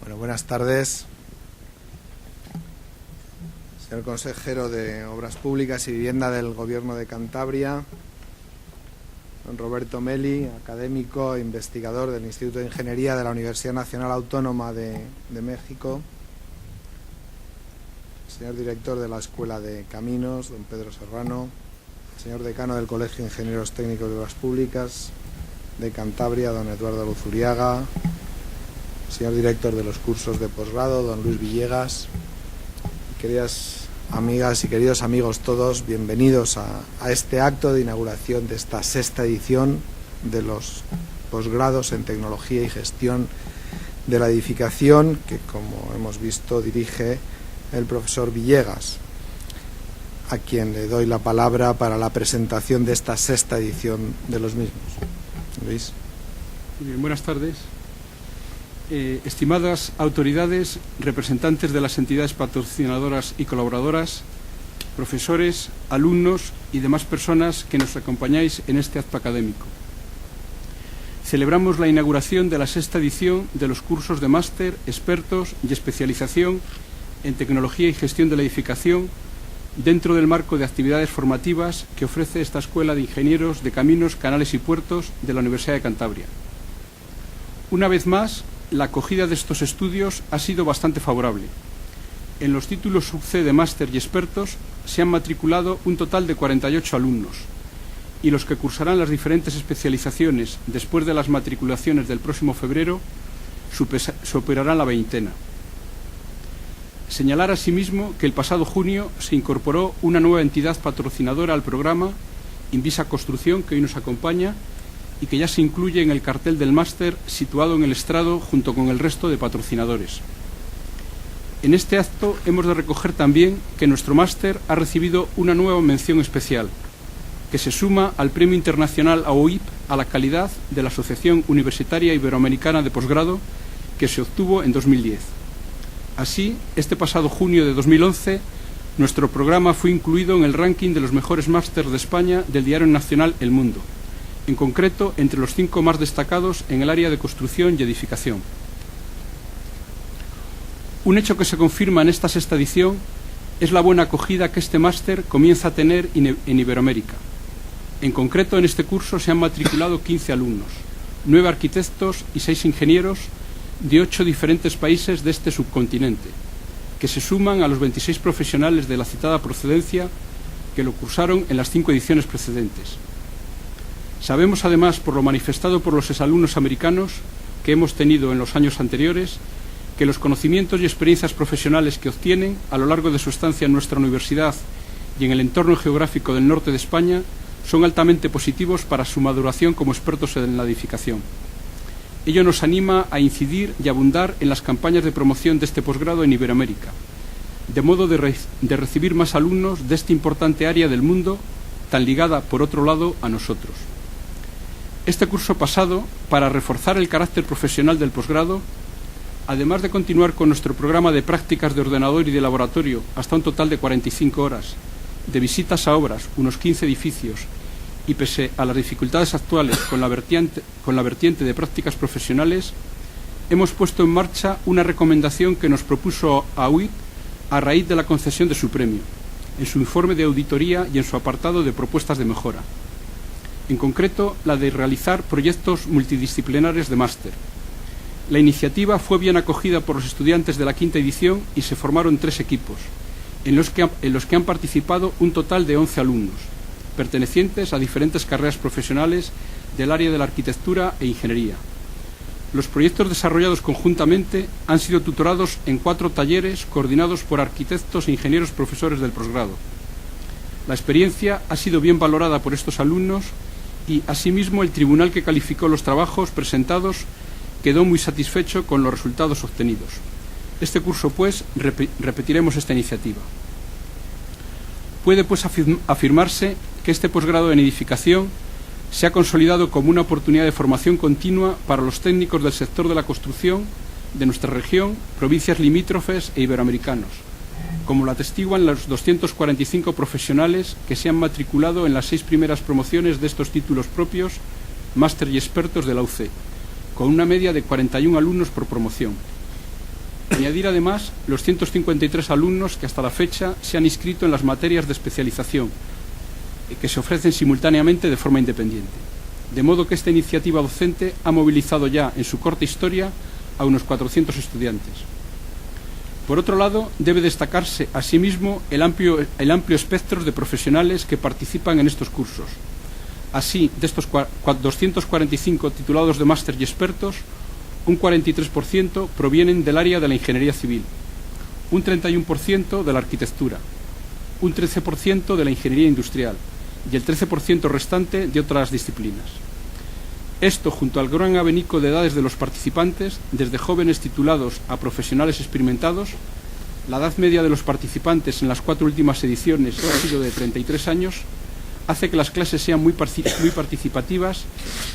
Bueno, buenas tardes. Señor consejero de Obras Públicas y Vivienda del Gobierno de Cantabria, don Roberto Meli, académico e investigador del Instituto de Ingeniería de la Universidad Nacional Autónoma de México, señor director de la Escuela de Caminos, don Pedro Serrano, señor decano del Colegio de Ingenieros Técnicos de Obras Públicas de Cantabria, don Eduardo Luzuriaga, señor director de los cursos de posgrado, don Luis Villegas. Queridas amigas y queridos amigos todos, bienvenidos a este acto de inauguración de esta sexta edición de los posgrados en Tecnología y Gestión de la Edificación, que, como hemos visto, dirige el profesor Villegas, a quien le doy la palabra para la presentación de esta sexta edición de los mismos. Luis. Bien, buenas tardes. Estimadas autoridades, representantes de las entidades patrocinadoras y colaboradoras, profesores, alumnos y demás personas que nos acompañáis en este acto académico. Celebramos la inauguración de la sexta edición de los cursos de máster, expertos y especialización en Tecnología y Gestión de la Edificación dentro del marco de actividades formativas que ofrece esta Escuela de Ingenieros de Caminos, Canales y Puertos de la Universidad de Cantabria. Una vez más, la acogida de estos estudios ha sido bastante favorable. En los títulos sub-C de máster y expertos se han matriculado un total de 48 alumnos y los que cursarán las diferentes especializaciones después de las matriculaciones del próximo febrero superarán la veintena. Señalar asimismo que el pasado junio se incorporó una nueva entidad patrocinadora al programa, Invisa Construcción, que hoy nos acompaña y que ya se incluye en el cartel del máster situado en el estrado junto con el resto de patrocinadores. En este acto hemos de recoger también que nuestro máster ha recibido una nueva mención especial, que se suma al Premio Internacional AOIP a la calidad de la Asociación Universitaria Iberoamericana de Posgrado, que se obtuvo en 2010. Así, este pasado junio de 2011, nuestro programa fue incluido en el ranking de los mejores másters de España del diario nacional El Mundo, en concreto entre los 5 más destacados en el área de construcción y edificación. Un hecho que se confirma en esta sexta edición es la buena acogida que este máster comienza a tener en Iberoamérica. En concreto, en este curso se han matriculado 15 alumnos, 9 arquitectos y 6 ingenieros de 8 diferentes países de este subcontinente, que se suman a los 26 profesionales de la citada procedencia que lo cursaron en las 5 ediciones precedentes. Sabemos además, por lo manifestado por los exalumnos americanos que hemos tenido en los años anteriores, que los conocimientos y experiencias profesionales que obtienen a lo largo de su estancia en nuestra universidad y en el entorno geográfico del norte de España son altamente positivos para su maduración como expertos en la edificación. Ello nos anima a incidir y abundar en las campañas de promoción de este posgrado en Iberoamérica, de modo de recibir más alumnos de esta importante área del mundo, tan ligada, por otro lado, a nosotros. Este curso pasado, para reforzar el carácter profesional del posgrado, además de continuar con nuestro programa de prácticas de ordenador y de laboratorio hasta un total de 45 horas, de visitas a obras, unos 15 edificios, y pese a las dificultades actuales con la vertiente de prácticas profesionales, hemos puesto en marcha una recomendación que nos propuso AOIP a raíz de la concesión de su premio, en su informe de auditoría y en su apartado de propuestas de mejora. En concreto, la de realizar proyectos multidisciplinares de máster. La iniciativa fue bien acogida por los estudiantes de la quinta edición y se formaron 3 equipos, en los que han participado un total de 11 alumnos, pertenecientes a diferentes carreras profesionales del área de la arquitectura e ingeniería. Los proyectos desarrollados conjuntamente han sido tutorados en 4 talleres coordinados por arquitectos e ingenieros profesores del posgrado. La experiencia ha sido bien valorada por estos alumnos y, asimismo, el tribunal que calificó los trabajos presentados quedó muy satisfecho con los resultados obtenidos. Este curso, pues, repetiremos esta iniciativa. Puede, pues, afirmarse que este posgrado en edificación se ha consolidado como una oportunidad de formación continua para los técnicos del sector de la construcción de nuestra región, provincias limítrofes e iberoamericanos, como lo atestiguan los 245 profesionales que se han matriculado en las 6 primeras promociones de estos títulos propios, máster y expertos de la UC, con una media de 41 alumnos por promoción. Añadir además los 153 alumnos que hasta la fecha se han inscrito en las materias de especialización, que se ofrecen simultáneamente de forma independiente. De modo que esta iniciativa docente ha movilizado ya en su corta historia a unos 400 estudiantes. Por otro lado, debe destacarse asimismo el amplio espectro de profesionales que participan en estos cursos. Así, de estos 245 titulados de máster y expertos, un 43% provienen del área de la ingeniería civil, un 31% de la arquitectura, un 13% de la ingeniería industrial y el 13% restante de otras disciplinas. Esto, junto al gran abanico de edades de los participantes, desde jóvenes titulados a profesionales experimentados, la edad media de los participantes en las 4 últimas ediciones ha sido de 33 años, hace que las clases sean muy participativas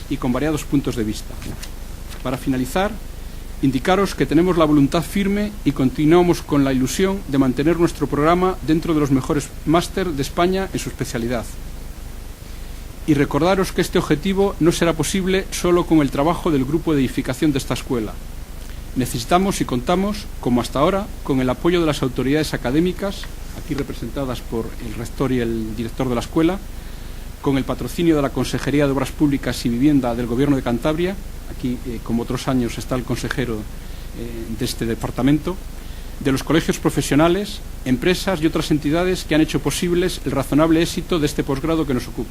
y con variados puntos de vista. Para finalizar, indicaros que tenemos la voluntad firme y continuamos con la ilusión de mantener nuestro programa dentro de los mejores máster de España en su especialidad. Y recordaros que este objetivo no será posible solo con el trabajo del grupo de edificación de esta escuela. Necesitamos y contamos, como hasta ahora, con el apoyo de las autoridades académicas, aquí representadas por el rector y el director de la escuela, con el patrocinio de la Consejería de Obras Públicas y Vivienda del Gobierno de Cantabria, aquí, como otros años, está el consejero de este departamento, de los colegios profesionales, empresas y otras entidades que han hecho posibles el razonable éxito de este posgrado que nos ocupa.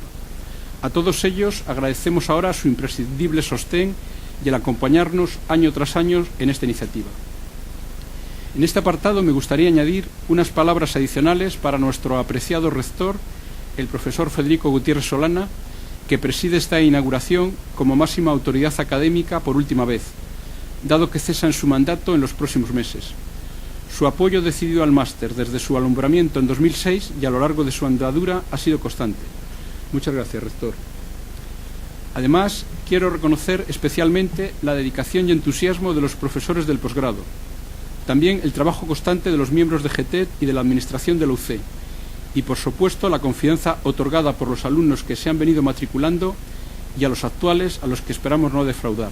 A todos ellos agradecemos ahora su imprescindible sostén y el acompañarnos año tras año en esta iniciativa. En este apartado me gustaría añadir unas palabras adicionales para nuestro apreciado rector, el profesor Federico Gutiérrez Solana, que preside esta inauguración como máxima autoridad académica por última vez, dado que cesa en su mandato en los próximos meses. Su apoyo decidido al máster desde su alumbramiento en 2006 y a lo largo de su andadura ha sido constante. Muchas gracias, rector. Además, quiero reconocer especialmente la dedicación y entusiasmo de los profesores del posgrado. También el trabajo constante de los miembros de GETED y de la administración de la UC. Y, por supuesto, la confianza otorgada por los alumnos que se han venido matriculando y a los actuales, a los que esperamos no defraudar.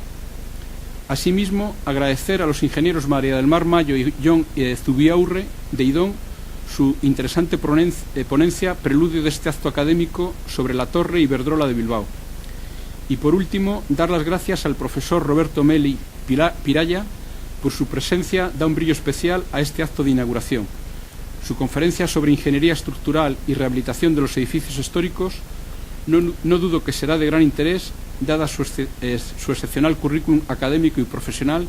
Asimismo, agradecer a los ingenieros María del Mar Mayo y John Zubiaurre de IDON su interesante ponencia, preludio de este acto académico sobre la Torre Iberdrola de Bilbao. Y por último, dar las gracias al profesor Roberto Meli Piraya por su presencia, da un brillo especial a este acto de inauguración. Su conferencia sobre ingeniería estructural y rehabilitación de los edificios históricos no dudo que será de gran interés, dada su excepcional currículum académico y profesional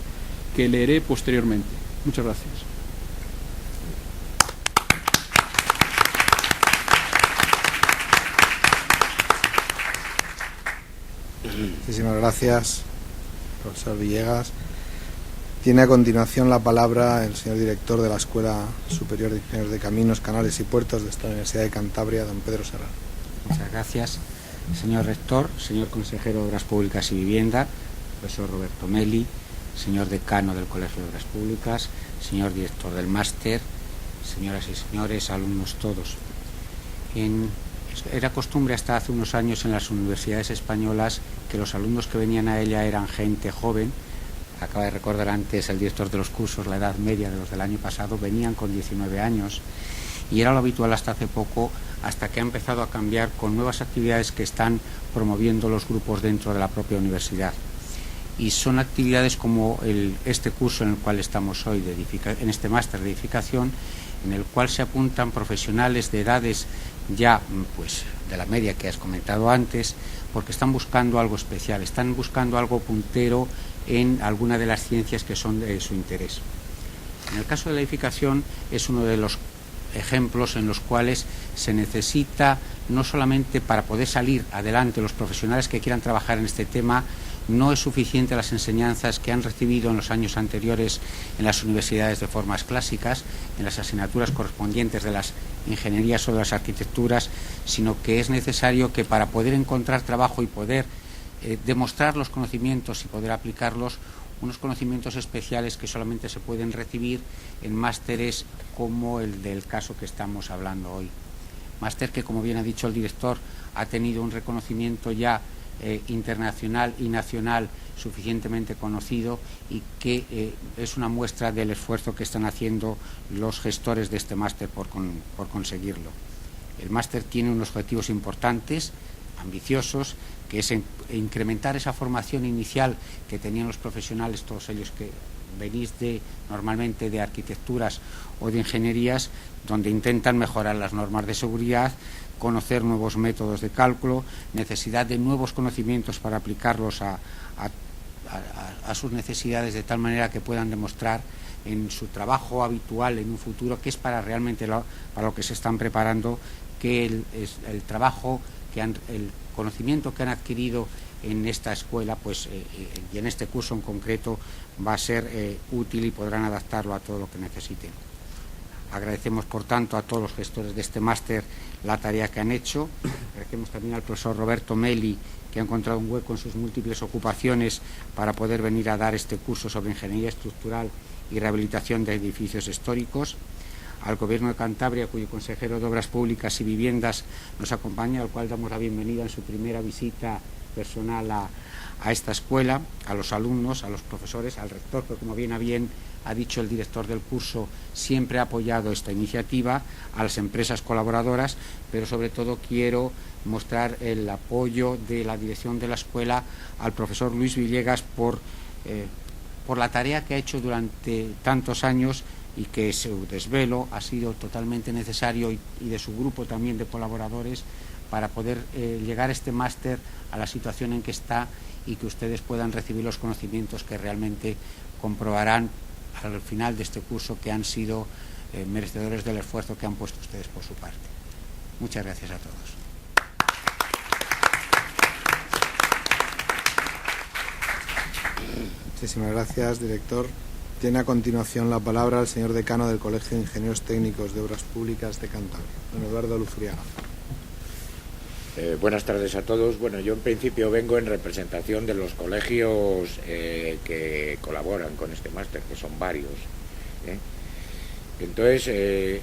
que leeré posteriormente. Muchas gracias. Muchísimas gracias, profesor Villegas. Tiene a continuación la palabra el señor director de la Escuela Superior de Ingenieros de Caminos, Canales y Puertos de esta Universidad de Cantabria, don Pedro Serrano. Muchas gracias, señor rector, señor consejero de Obras Públicas y Vivienda, profesor Roberto Meli, señor decano del Colegio de Obras Públicas, señor director del máster, señoras y señores, alumnos todos. Era costumbre hasta hace unos años en las universidades españolas que los alumnos que venían a ella eran gente joven. Acaba de recordar antes el director de los cursos, la edad media de los del año pasado, venían con 19 años y era lo habitual hasta hace poco, hasta que ha empezado a cambiar con nuevas actividades que están promoviendo los grupos dentro de la propia universidad. Y son actividades como este curso en el cual estamos hoy, en este máster de edificación, en el cual se apuntan profesionales de edades ya pues de la media que has comentado antes, porque están buscando algo especial, están buscando algo puntero en alguna de las ciencias que son de su interés. En el caso de la edificación es uno de los ejemplos en los cuales se necesita, no solamente para poder salir adelante los profesionales que quieran trabajar en este tema, no es suficiente las enseñanzas que han recibido en los años anteriores en las universidades de formas clásicas, en las asignaturas correspondientes de las ingenierías o de las arquitecturas, sino que es necesario que para poder encontrar trabajo y poder demostrar los conocimientos y poder aplicarlos, unos conocimientos especiales que solamente se pueden recibir en másteres como el del caso que estamos hablando hoy. Máster que, como bien ha dicho el director, ha tenido un reconocimiento ya internacional y nacional suficientemente conocido y que es una muestra del esfuerzo que están haciendo los gestores de este máster por conseguirlo. El máster tiene unos objetivos importantes, ambiciosos, que es incrementar esa formación inicial que tenían los profesionales, todos ellos que venís normalmente de arquitecturas o de ingenierías, donde intentan mejorar las normas de seguridad, conocer nuevos métodos de cálculo, necesidad de nuevos conocimientos para aplicarlos a sus necesidades, de tal manera que puedan demostrar en su trabajo habitual en un futuro, que es para realmente para lo que se están preparando, que el trabajo, el conocimiento que han adquirido en esta escuela y en este curso en concreto va a ser útil y podrán adaptarlo a todo lo que necesiten. Agradecemos, por tanto, a todos los gestores de este máster la tarea que han hecho. Agradecemos también al profesor Roberto Meli, que ha encontrado un hueco en sus múltiples ocupaciones para poder venir a dar este curso sobre ingeniería estructural y rehabilitación de edificios históricos. Al Gobierno de Cantabria, cuyo consejero de Obras Públicas y Viviendas nos acompaña, al cual damos la bienvenida en su primera visita personal a esta escuela, a los alumnos, a los profesores, al rector, que como bien ha dicho el director del curso, siempre ha apoyado esta iniciativa, a las empresas colaboradoras, pero sobre todo quiero mostrar el apoyo de la dirección de la escuela al profesor Luis Villegas por la tarea que ha hecho durante tantos años y que su desvelo ha sido totalmente necesario y de su grupo también de colaboradores para poder llegar a este máster a la situación en que está y que ustedes puedan recibir los conocimientos que realmente comprobarán al final de este curso que han sido merecedores del esfuerzo que han puesto ustedes por su parte. Muchas gracias a todos. Muchísimas gracias, director. Tiene a continuación la palabra el señor decano del Colegio de Ingenieros Técnicos de Obras Públicas de Cantabria, don Eduardo Luzuriaga. Buenas tardes a todos. Bueno, yo en principio vengo en representación de los colegios que colaboran con este máster, que son varios. Entonces, de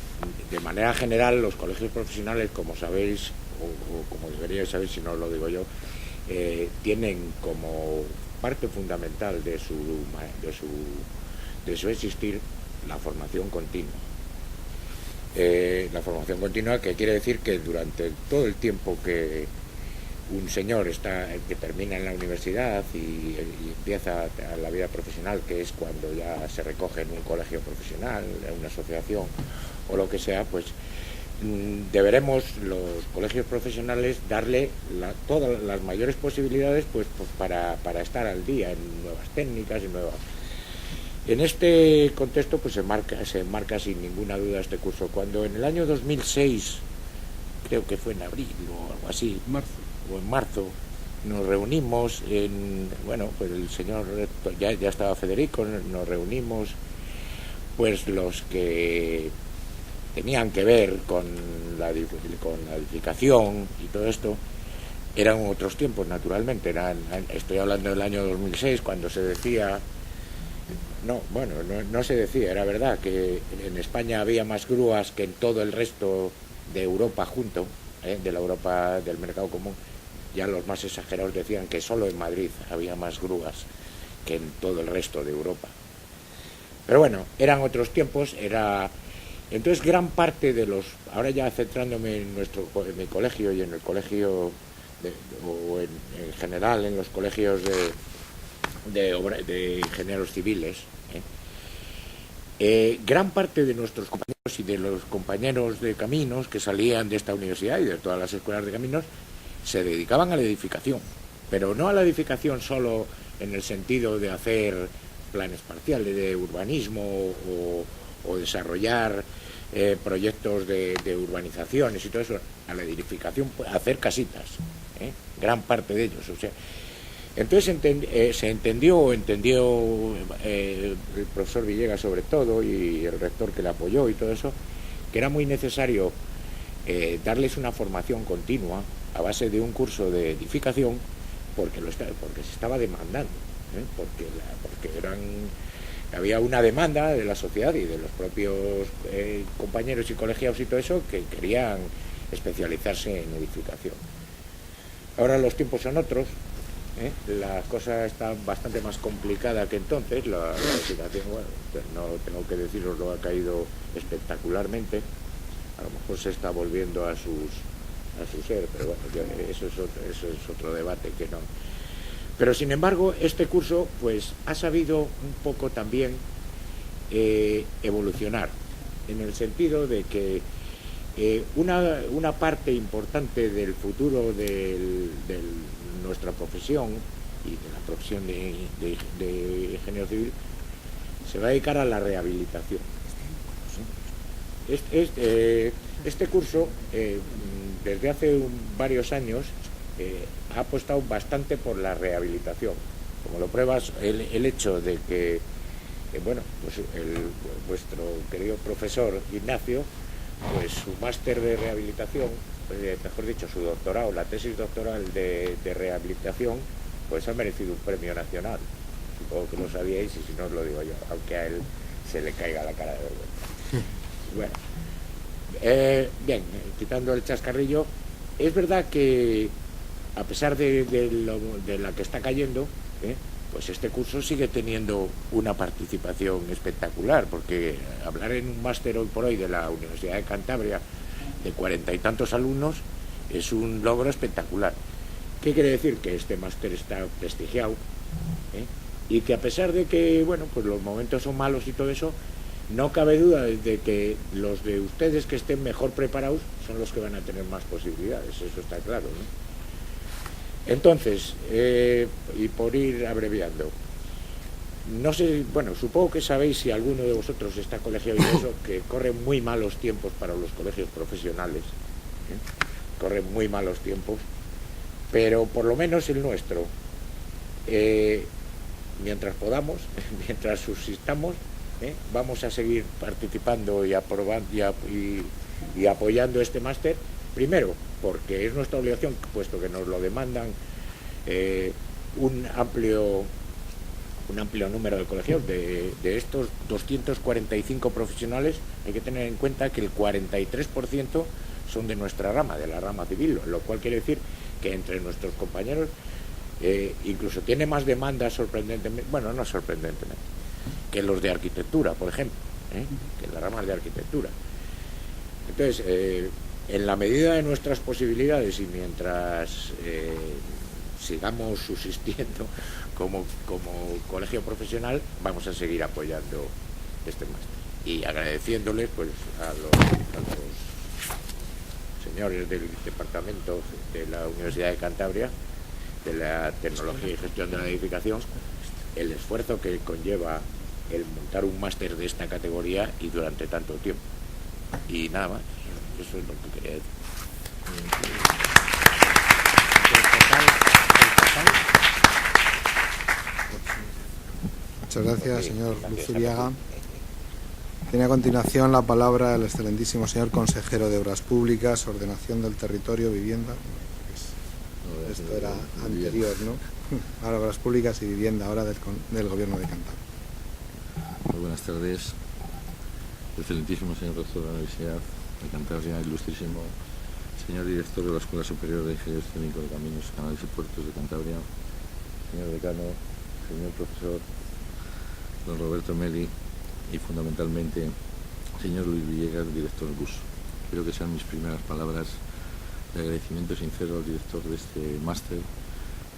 manera general, los colegios profesionales, como sabéis, o como deberíais saber si no lo digo yo, tienen como parte fundamental de su existir la formación continua. La formación continua, que quiere decir que durante todo el tiempo que un señor que termina en la universidad y empieza la vida profesional, que es cuando ya se recoge en un colegio profesional, en una asociación o lo que sea, pues deberemos los colegios profesionales darle todas las mayores posibilidades pues para estar al día en nuevas técnicas y nuevas. En este contexto pues se enmarca sin ninguna duda este curso. Cuando en el año 2006, creo que fue en abril o algo así, o en marzo, nos reunimos pues el señor rector, ya estaba Federico, nos reunimos pues los que tenían que ver con la edificación y todo esto. Eran otros tiempos, naturalmente. Estoy hablando del año 2006, cuando se decía... No se decía, era verdad que en España había más grúas que en todo el resto de Europa junto, de la Europa del mercado común. Ya los más exagerados decían que solo en Madrid había más grúas que en todo el resto de Europa. Pero bueno, eran otros tiempos, entonces gran parte de ahora ya centrándome en mi colegio y en el colegio, o en general en los colegios de ingenieros civiles, gran parte de nuestros compañeros y de los compañeros de caminos que salían de esta universidad y de todas las escuelas de caminos se dedicaban a la edificación, pero no a la edificación solo en el sentido de hacer planes parciales de urbanismo o desarrollar proyectos de urbanizaciones y todo eso, a la edificación, a hacer casitas, gran parte de ellos, o sea. Entonces se entendió el profesor Villegas sobre todo y el rector que le apoyó y todo eso, que era muy necesario darles una formación continua a base de un curso de edificación porque se estaba demandando, porque había una demanda de la sociedad y de los propios compañeros y colegiados y todo eso que querían especializarse en edificación. Ahora los tiempos son otros. la cosa está bastante más complicada que entonces. La situación, bueno, no tengo que deciros, lo ha caído espectacularmente. A lo mejor se está volviendo a su ser, pero bueno, eso es otro debate que no. Pero sin embargo, este curso pues ha sabido un poco también evolucionar, en el sentido de que una parte importante del futuro de nuestra profesión y de la profesión de ingeniero civil se va a dedicar a la rehabilitación. Este curso, desde hace varios años, ha apostado bastante por la rehabilitación. Como lo pruebas el hecho de que, bueno, pues vuestro querido profesor Ignacio, pues su máster de rehabilitación, mejor dicho, su doctorado, la tesis doctoral de rehabilitación, pues ha merecido un premio nacional. Supongo que lo sabíais, y si no os lo digo yo, aunque a él se le caiga la cara de vergüenza. Bueno, bien, quitando el chascarrillo, es verdad que a pesar de la que está cayendo, pues este curso sigue teniendo una participación espectacular, porque hablar en un máster hoy por hoy de la Universidad de Cantabria de 40 y tantos alumnos es un logro espectacular. ¿Qué quiere decir? Que este máster está prestigiado, y que a pesar de que, bueno, pues los momentos son malos y todo eso, no cabe duda de que los de ustedes que estén mejor preparados son los que van a tener más posibilidades, eso está claro, ¿no? Entonces, y por ir abreviando, no sé, bueno, supongo que sabéis, si alguno de vosotros está colegiado y eso, que corren muy malos tiempos para los colegios profesionales, corren muy malos tiempos, pero por lo menos el nuestro, mientras podamos, mientras subsistamos, vamos a seguir participando y aprobando y apoyando este máster. Primero, porque es nuestra obligación, puesto que nos lo demandan un amplio número de colegios. De estos 245 profesionales, hay que tener en cuenta que el 43% son de nuestra rama, de la rama civil, lo cual quiere decir que entre nuestros compañeros incluso tiene más demandas, sorprendentemente, bueno, no sorprendentemente, que los de arquitectura, por ejemplo, que las ramas de arquitectura. Entonces, en la medida de nuestras posibilidades y mientras sigamos subsistiendo como colegio profesional, vamos a seguir apoyando este máster y agradeciéndoles pues a los señores del departamento de la Universidad de Cantabria de la Tecnología y Gestión de la Edificación el esfuerzo que conlleva el montar un máster de esta categoría y durante tanto tiempo. Y nada más, eso es lo que quería decir. Muchas gracias, señor Luzuriaga. Tiene a continuación la palabra el excelentísimo señor consejero de Obras Públicas, Ordenación del Territorio, Vivienda. Esto era anterior, ¿no? Ahora Obras Públicas y Vivienda, ahora del Gobierno de Cantabria. Muy buenas tardes. Excelentísimo señor rector de la Universidad de Cantabria, ilustrísimo señor director de la Escuela Superior de Ingenieros Técnicos de Caminos, Canales y Puertos de Cantabria, señor decano, señor profesor don Roberto Meli y fundamentalmente señor Luis Villegas, director del curso. Quiero que sean mis primeras palabras de agradecimiento sincero al director de este máster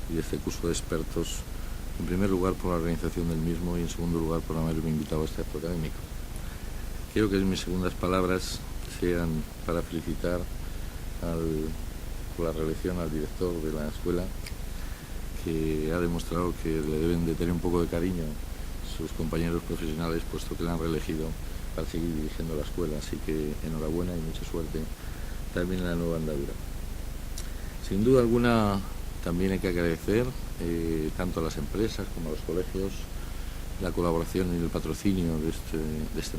y de este curso de expertos, en primer lugar por la organización del mismo y en segundo lugar por haberme invitado a este acto académico. Quiero que mis segundas palabras sean para felicitar por la reelección al director de la escuela, que ha demostrado que le deben de tener un poco de cariño sus compañeros profesionales, puesto que le han reelegido para seguir dirigiendo la escuela. Así que enhorabuena y mucha suerte también en la nueva andadura. Sin duda alguna, también hay que agradecer tanto a las empresas como a los colegios la colaboración y el patrocinio de este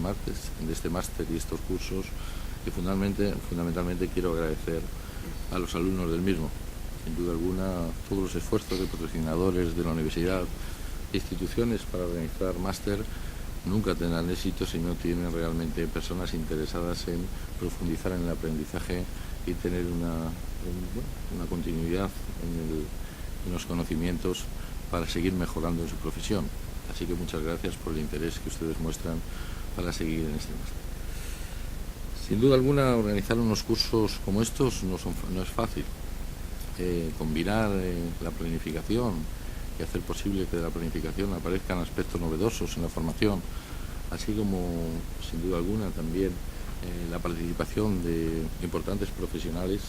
máster y estos cursos, y fundamentalmente quiero agradecer a los alumnos del mismo. Sin duda alguna, todos los esfuerzos de patrocinadores de la universidad e instituciones para organizar máster nunca tendrán éxito si no tienen realmente personas interesadas en profundizar en el aprendizaje y tener una continuidad en los conocimientos para seguir mejorando en su profesión. Así que muchas gracias por el interés que ustedes muestran para seguir en este máster. Sin duda alguna, organizar unos cursos como estos no es fácil. Combinar la planificación y hacer posible que de la planificación aparezcan aspectos novedosos en la formación, así como, sin duda alguna, también la participación de importantes profesionales,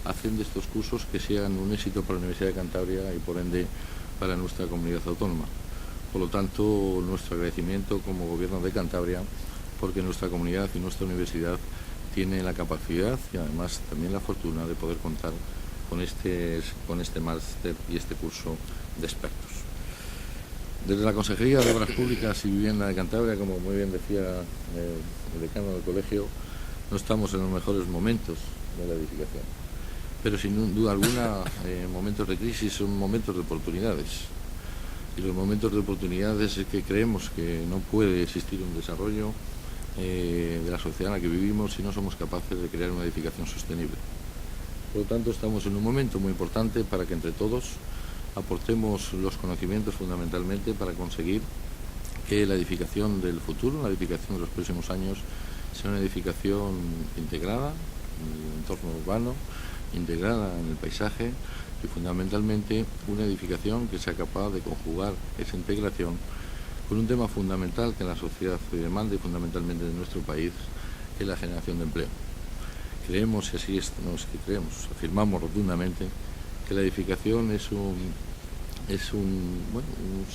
hacen de estos cursos que sean un éxito para la Universidad de Cantabria y, por ende, para nuestra comunidad autónoma. Por lo tanto, nuestro agradecimiento como Gobierno de Cantabria, porque nuestra comunidad y nuestra universidad tiene la capacidad y además también la fortuna de poder contar con este máster y este curso de expertos. Desde la Consejería de Obras Públicas y Vivienda de Cantabria, como muy bien decía el decano del colegio, no estamos en los mejores momentos de la edificación, pero sin duda alguna momentos de crisis son momentos de oportunidades, y los momentos de oportunidades es que creemos que no puede existir un desarrollo de la sociedad en la que vivimos si no somos capaces de crear una edificación sostenible. Por lo tanto, estamos en un momento muy importante para que entre todos aportemos los conocimientos fundamentalmente para conseguir que la edificación del futuro, la edificación de los próximos años, sea una edificación integrada en el entorno urbano, integrada en el paisaje y fundamentalmente una edificación que sea capaz de conjugar esa integración con un tema fundamental que la sociedad demanda y fundamentalmente de nuestro país, que es la generación de empleo. Creemos, y así no es que creemos, afirmamos rotundamente que la edificación es un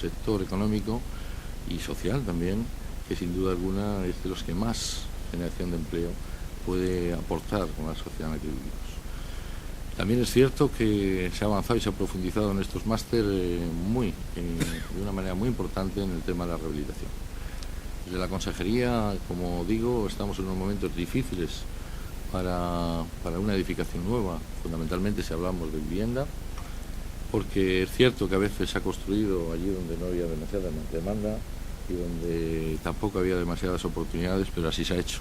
sector económico y social también, que sin duda alguna es de los que más generación de empleo puede aportar con la sociedad en la que vivimos. También es cierto que se ha avanzado y se ha profundizado en estos másteres de una manera muy importante en el tema de la rehabilitación. Desde la Consejería, como digo, estamos en unos momentos difíciles para una edificación nueva, fundamentalmente si hablamos de vivienda, porque es cierto que a veces se ha construido allí donde no había demasiada demanda y donde tampoco había demasiadas oportunidades, pero así se ha hecho.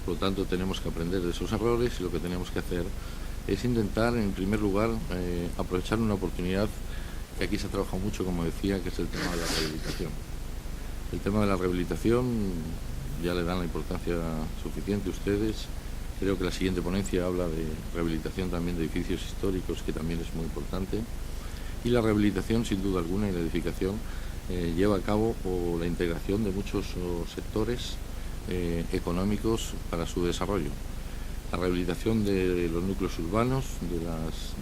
Por lo tanto, tenemos que aprender de esos errores y lo que tenemos que hacer es intentar, en primer lugar, aprovechar una oportunidad que aquí se ha trabajado mucho, como decía, que es el tema de la rehabilitación. El tema de la rehabilitación ya le dan la importancia suficiente a ustedes. Creo que la siguiente ponencia habla de rehabilitación también de edificios históricos, que también es muy importante. Y la rehabilitación, sin duda alguna, y la edificación lleva a cabo la integración de muchos sectores económicos para su desarrollo. La rehabilitación de los núcleos urbanos, de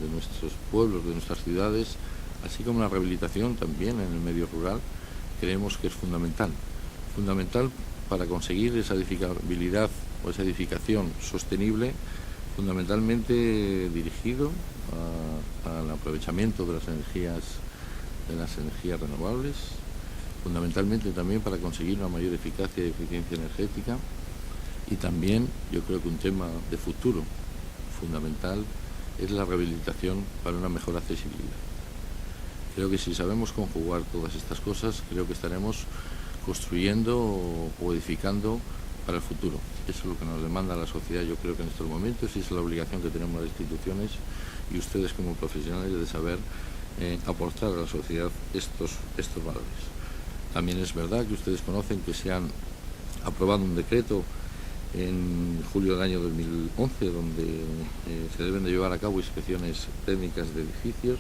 nuestros pueblos, de nuestras ciudades, así como la rehabilitación también en el medio rural, creemos que es fundamental para conseguir esa edificabilidad o esa edificación sostenible, fundamentalmente dirigido al aprovechamiento de las energías renovables, fundamentalmente también para conseguir una mayor eficacia y eficiencia energética. Y también yo creo que un tema de futuro fundamental es la rehabilitación para una mejor accesibilidad. Creo que si sabemos conjugar todas estas cosas, creo que estaremos construyendo o edificando para el futuro. Eso es lo que nos demanda la sociedad, yo creo que en estos momentos, y es la obligación que tenemos las instituciones y ustedes como profesionales de saber aportar a la sociedad estos valores. También es verdad que ustedes conocen que se han aprobado un decreto en julio del año 2011, donde se deben de llevar a cabo inspecciones técnicas de edificios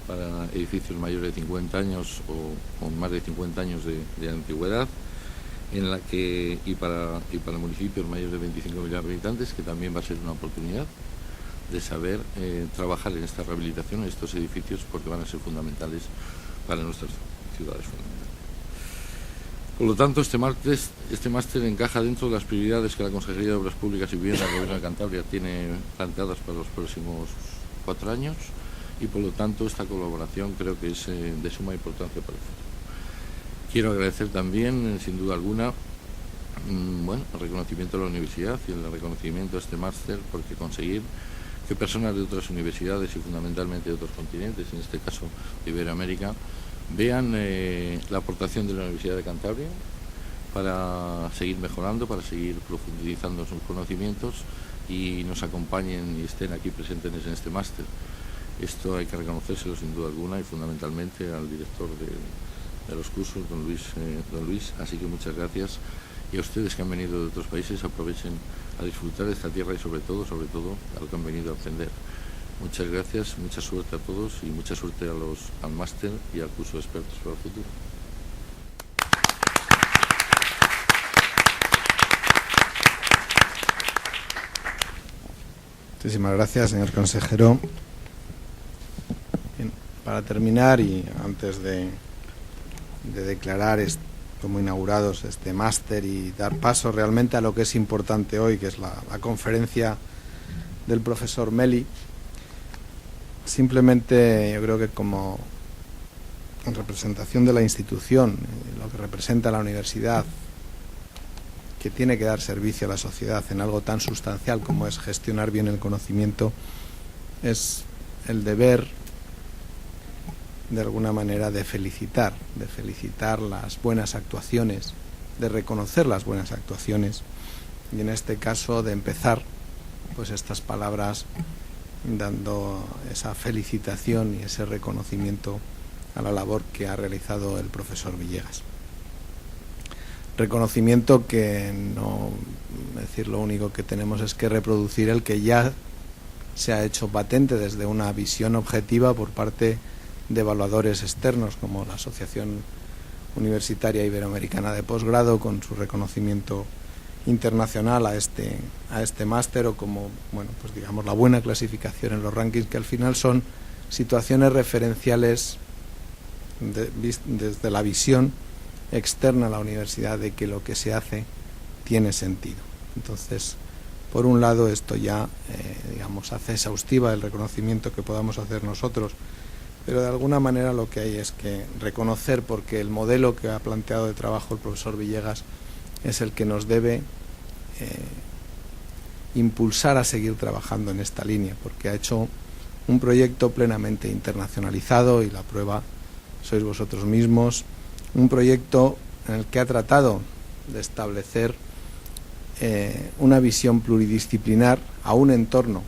para edificios mayores de 50 años o con más de 50 años de antigüedad, y para municipios mayores de 25.000 habitantes, que también va a ser una oportunidad de saber trabajar en esta rehabilitación, en estos edificios, porque van a ser fundamentales para nuestras ciudades fundamentales. Por lo tanto, este máster encaja dentro de las prioridades que la Consejería de Obras Públicas y Vivienda del Gobierno de Cantabria tiene planteadas para los próximos 4 años y, por lo tanto, esta colaboración creo que es de suma importancia para el futuro. Quiero agradecer también, sin duda alguna, el reconocimiento de la universidad y el reconocimiento de este máster, porque conseguir que personas de otras universidades y fundamentalmente de otros continentes, en este caso de Iberoamérica, vean la aportación de la Universidad de Cantabria para seguir mejorando, para seguir profundizando sus conocimientos y nos acompañen y estén aquí presentes en este máster. Esto hay que reconocérselo sin duda alguna y fundamentalmente al director de los cursos, don Luis. Así que muchas gracias, y a ustedes que han venido de otros países, aprovechen a disfrutar de esta tierra y sobre todo a lo que han venido a aprender. Muchas gracias, mucha suerte a todos y mucha suerte al máster y al curso de expertos para el futuro. Muchísimas gracias, señor consejero. Bien, para terminar y antes de declarar como inaugurados este máster y dar paso realmente a lo que es importante hoy, que es la conferencia del profesor Meli, simplemente yo creo que como en representación de la institución, lo que representa la universidad, que tiene que dar servicio a la sociedad en algo tan sustancial como es gestionar bien el conocimiento, es el deber de alguna manera de felicitar las buenas actuaciones, de reconocer las buenas actuaciones, y en este caso de empezar pues estas palabras dando esa felicitación y ese reconocimiento a la labor que ha realizado el profesor Villegas. Reconocimiento que no, es decir, lo único que tenemos es que reproducir el que ya se ha hecho patente desde una visión objetiva por parte de evaluadores externos como la Asociación Universitaria Iberoamericana de Posgrado, con su reconocimiento internacional a este máster, o como, bueno, pues digamos, la buena clasificación en los rankings, que al final son situaciones referenciales desde la visión externa a la universidad de que lo que se hace tiene sentido. Entonces, por un lado, esto ya digamos, hace exhaustiva el reconocimiento que podamos hacer nosotros, pero de alguna manera lo que hay es que reconocer, porque el modelo que ha planteado de trabajo el profesor Villegas es el que nos debe impulsar a seguir trabajando en esta línea, porque ha hecho un proyecto plenamente internacionalizado, y la prueba sois vosotros mismos. Un proyecto en el que ha tratado de establecer una visión pluridisciplinar a un entorno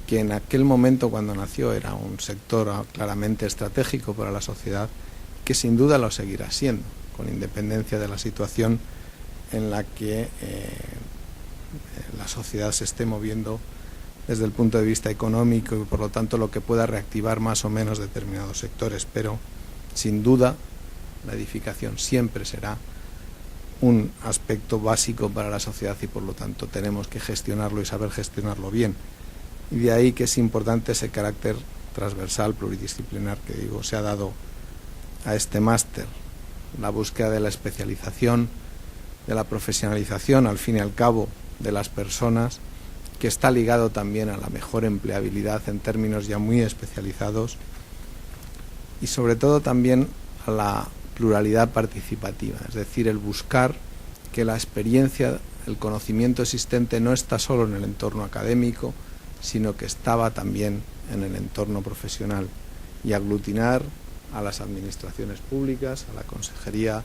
que en aquel momento, cuando nació, era un sector claramente estratégico para la sociedad, que sin duda lo seguirá siendo, con independencia de la situación en la que la sociedad se esté moviendo desde el punto de vista económico, y por lo tanto lo que pueda reactivar más o menos determinados sectores. Pero sin duda la edificación siempre será un aspecto básico para la sociedad, y por lo tanto tenemos que gestionarlo y saber gestionarlo bien. Y de ahí que es importante ese carácter transversal, pluridisciplinar, que digo, se ha dado a este máster, la búsqueda de la especialización, de la profesionalización, al fin y al cabo, de las personas, que está ligado también a la mejor empleabilidad en términos ya muy especializados, y sobre todo también a la pluralidad participativa, es decir, el buscar que la experiencia, el conocimiento existente no está solo en el entorno académico, sino que estaba también en el entorno profesional, y aglutinar a las administraciones públicas, a la consejería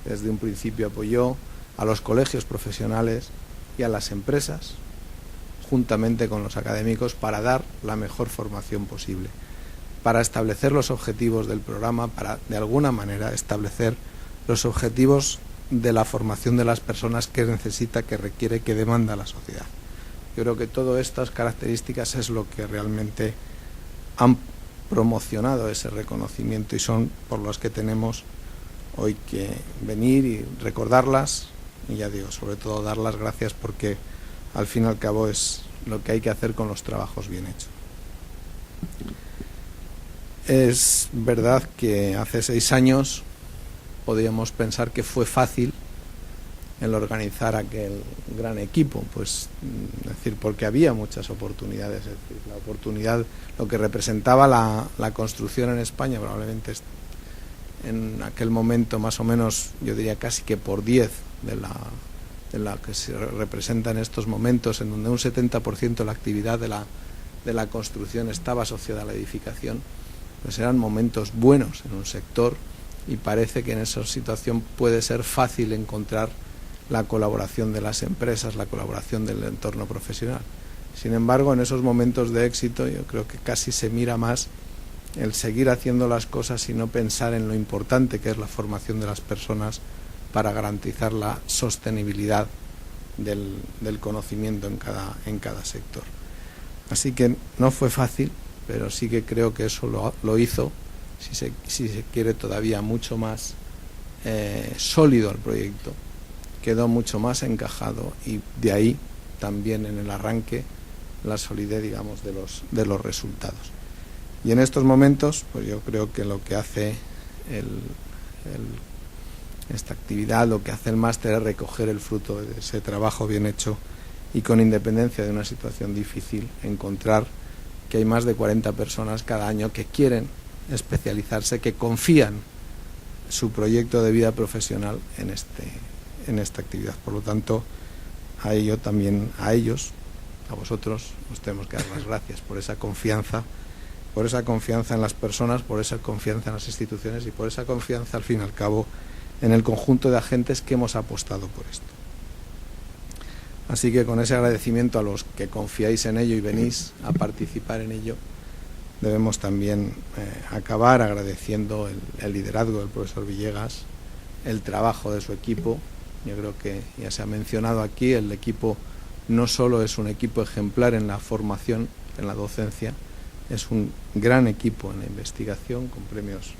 que desde un principio apoyó, a los colegios profesionales y a las empresas, juntamente con los académicos, para dar la mejor formación posible, para establecer los objetivos del programa, para de alguna manera establecer los objetivos de la formación de las personas que necesita, que requiere, que demanda la sociedad. Yo creo que todas estas características es lo que realmente han promocionado ese reconocimiento, y son por los que tenemos hoy que venir y recordarlas, y ya digo, sobre todo dar las gracias, porque al fin y al cabo es lo que hay que hacer con los trabajos bien hechos. Es verdad que hace 6 años podíamos pensar que fue fácil el organizar aquel gran equipo, pues es decir, porque había muchas oportunidades. Es decir, la oportunidad, lo que representaba la construcción en España, probablemente en aquel momento más o menos, yo diría casi que por 10 de la que se representa en estos momentos, en donde un 70% de la actividad de la construcción estaba asociada a la edificación, pues eran momentos buenos en un sector, y parece que en esa situación puede ser fácil encontrar la colaboración de las empresas, la colaboración del entorno profesional. Sin embargo, en esos momentos de éxito yo creo que casi se mira más el seguir haciendo las cosas y no pensar en lo importante que es la formación de las personas para garantizar la sostenibilidad del conocimiento en cada sector. Así que no fue fácil, pero sí que creo que eso lo hizo, si se quiere, todavía mucho más sólido el proyecto, quedó mucho más encajado, y de ahí también en el arranque la solidez, digamos, de los resultados. Y en estos momentos, pues yo creo que lo que hace esta actividad, lo que hace el máster, es recoger el fruto de ese trabajo bien hecho, y con independencia de una situación difícil, encontrar que hay más de 40 personas cada año que quieren especializarse, que confían su proyecto de vida profesional en esta actividad. Por lo tanto, a ellos, a vosotros, os tenemos que dar las gracias por esa confianza en las personas, por esa confianza en las instituciones y por esa confianza, al fin y al cabo, en el conjunto de agentes que hemos apostado por esto. Así que con ese agradecimiento a los que confiáis en ello y venís a participar en ello, debemos también acabar agradeciendo el liderazgo del profesor Villegas, el trabajo de su equipo. Yo creo que ya se ha mencionado aquí, el equipo no solo es un equipo ejemplar en la formación, en la docencia, es un gran equipo en la investigación, con premios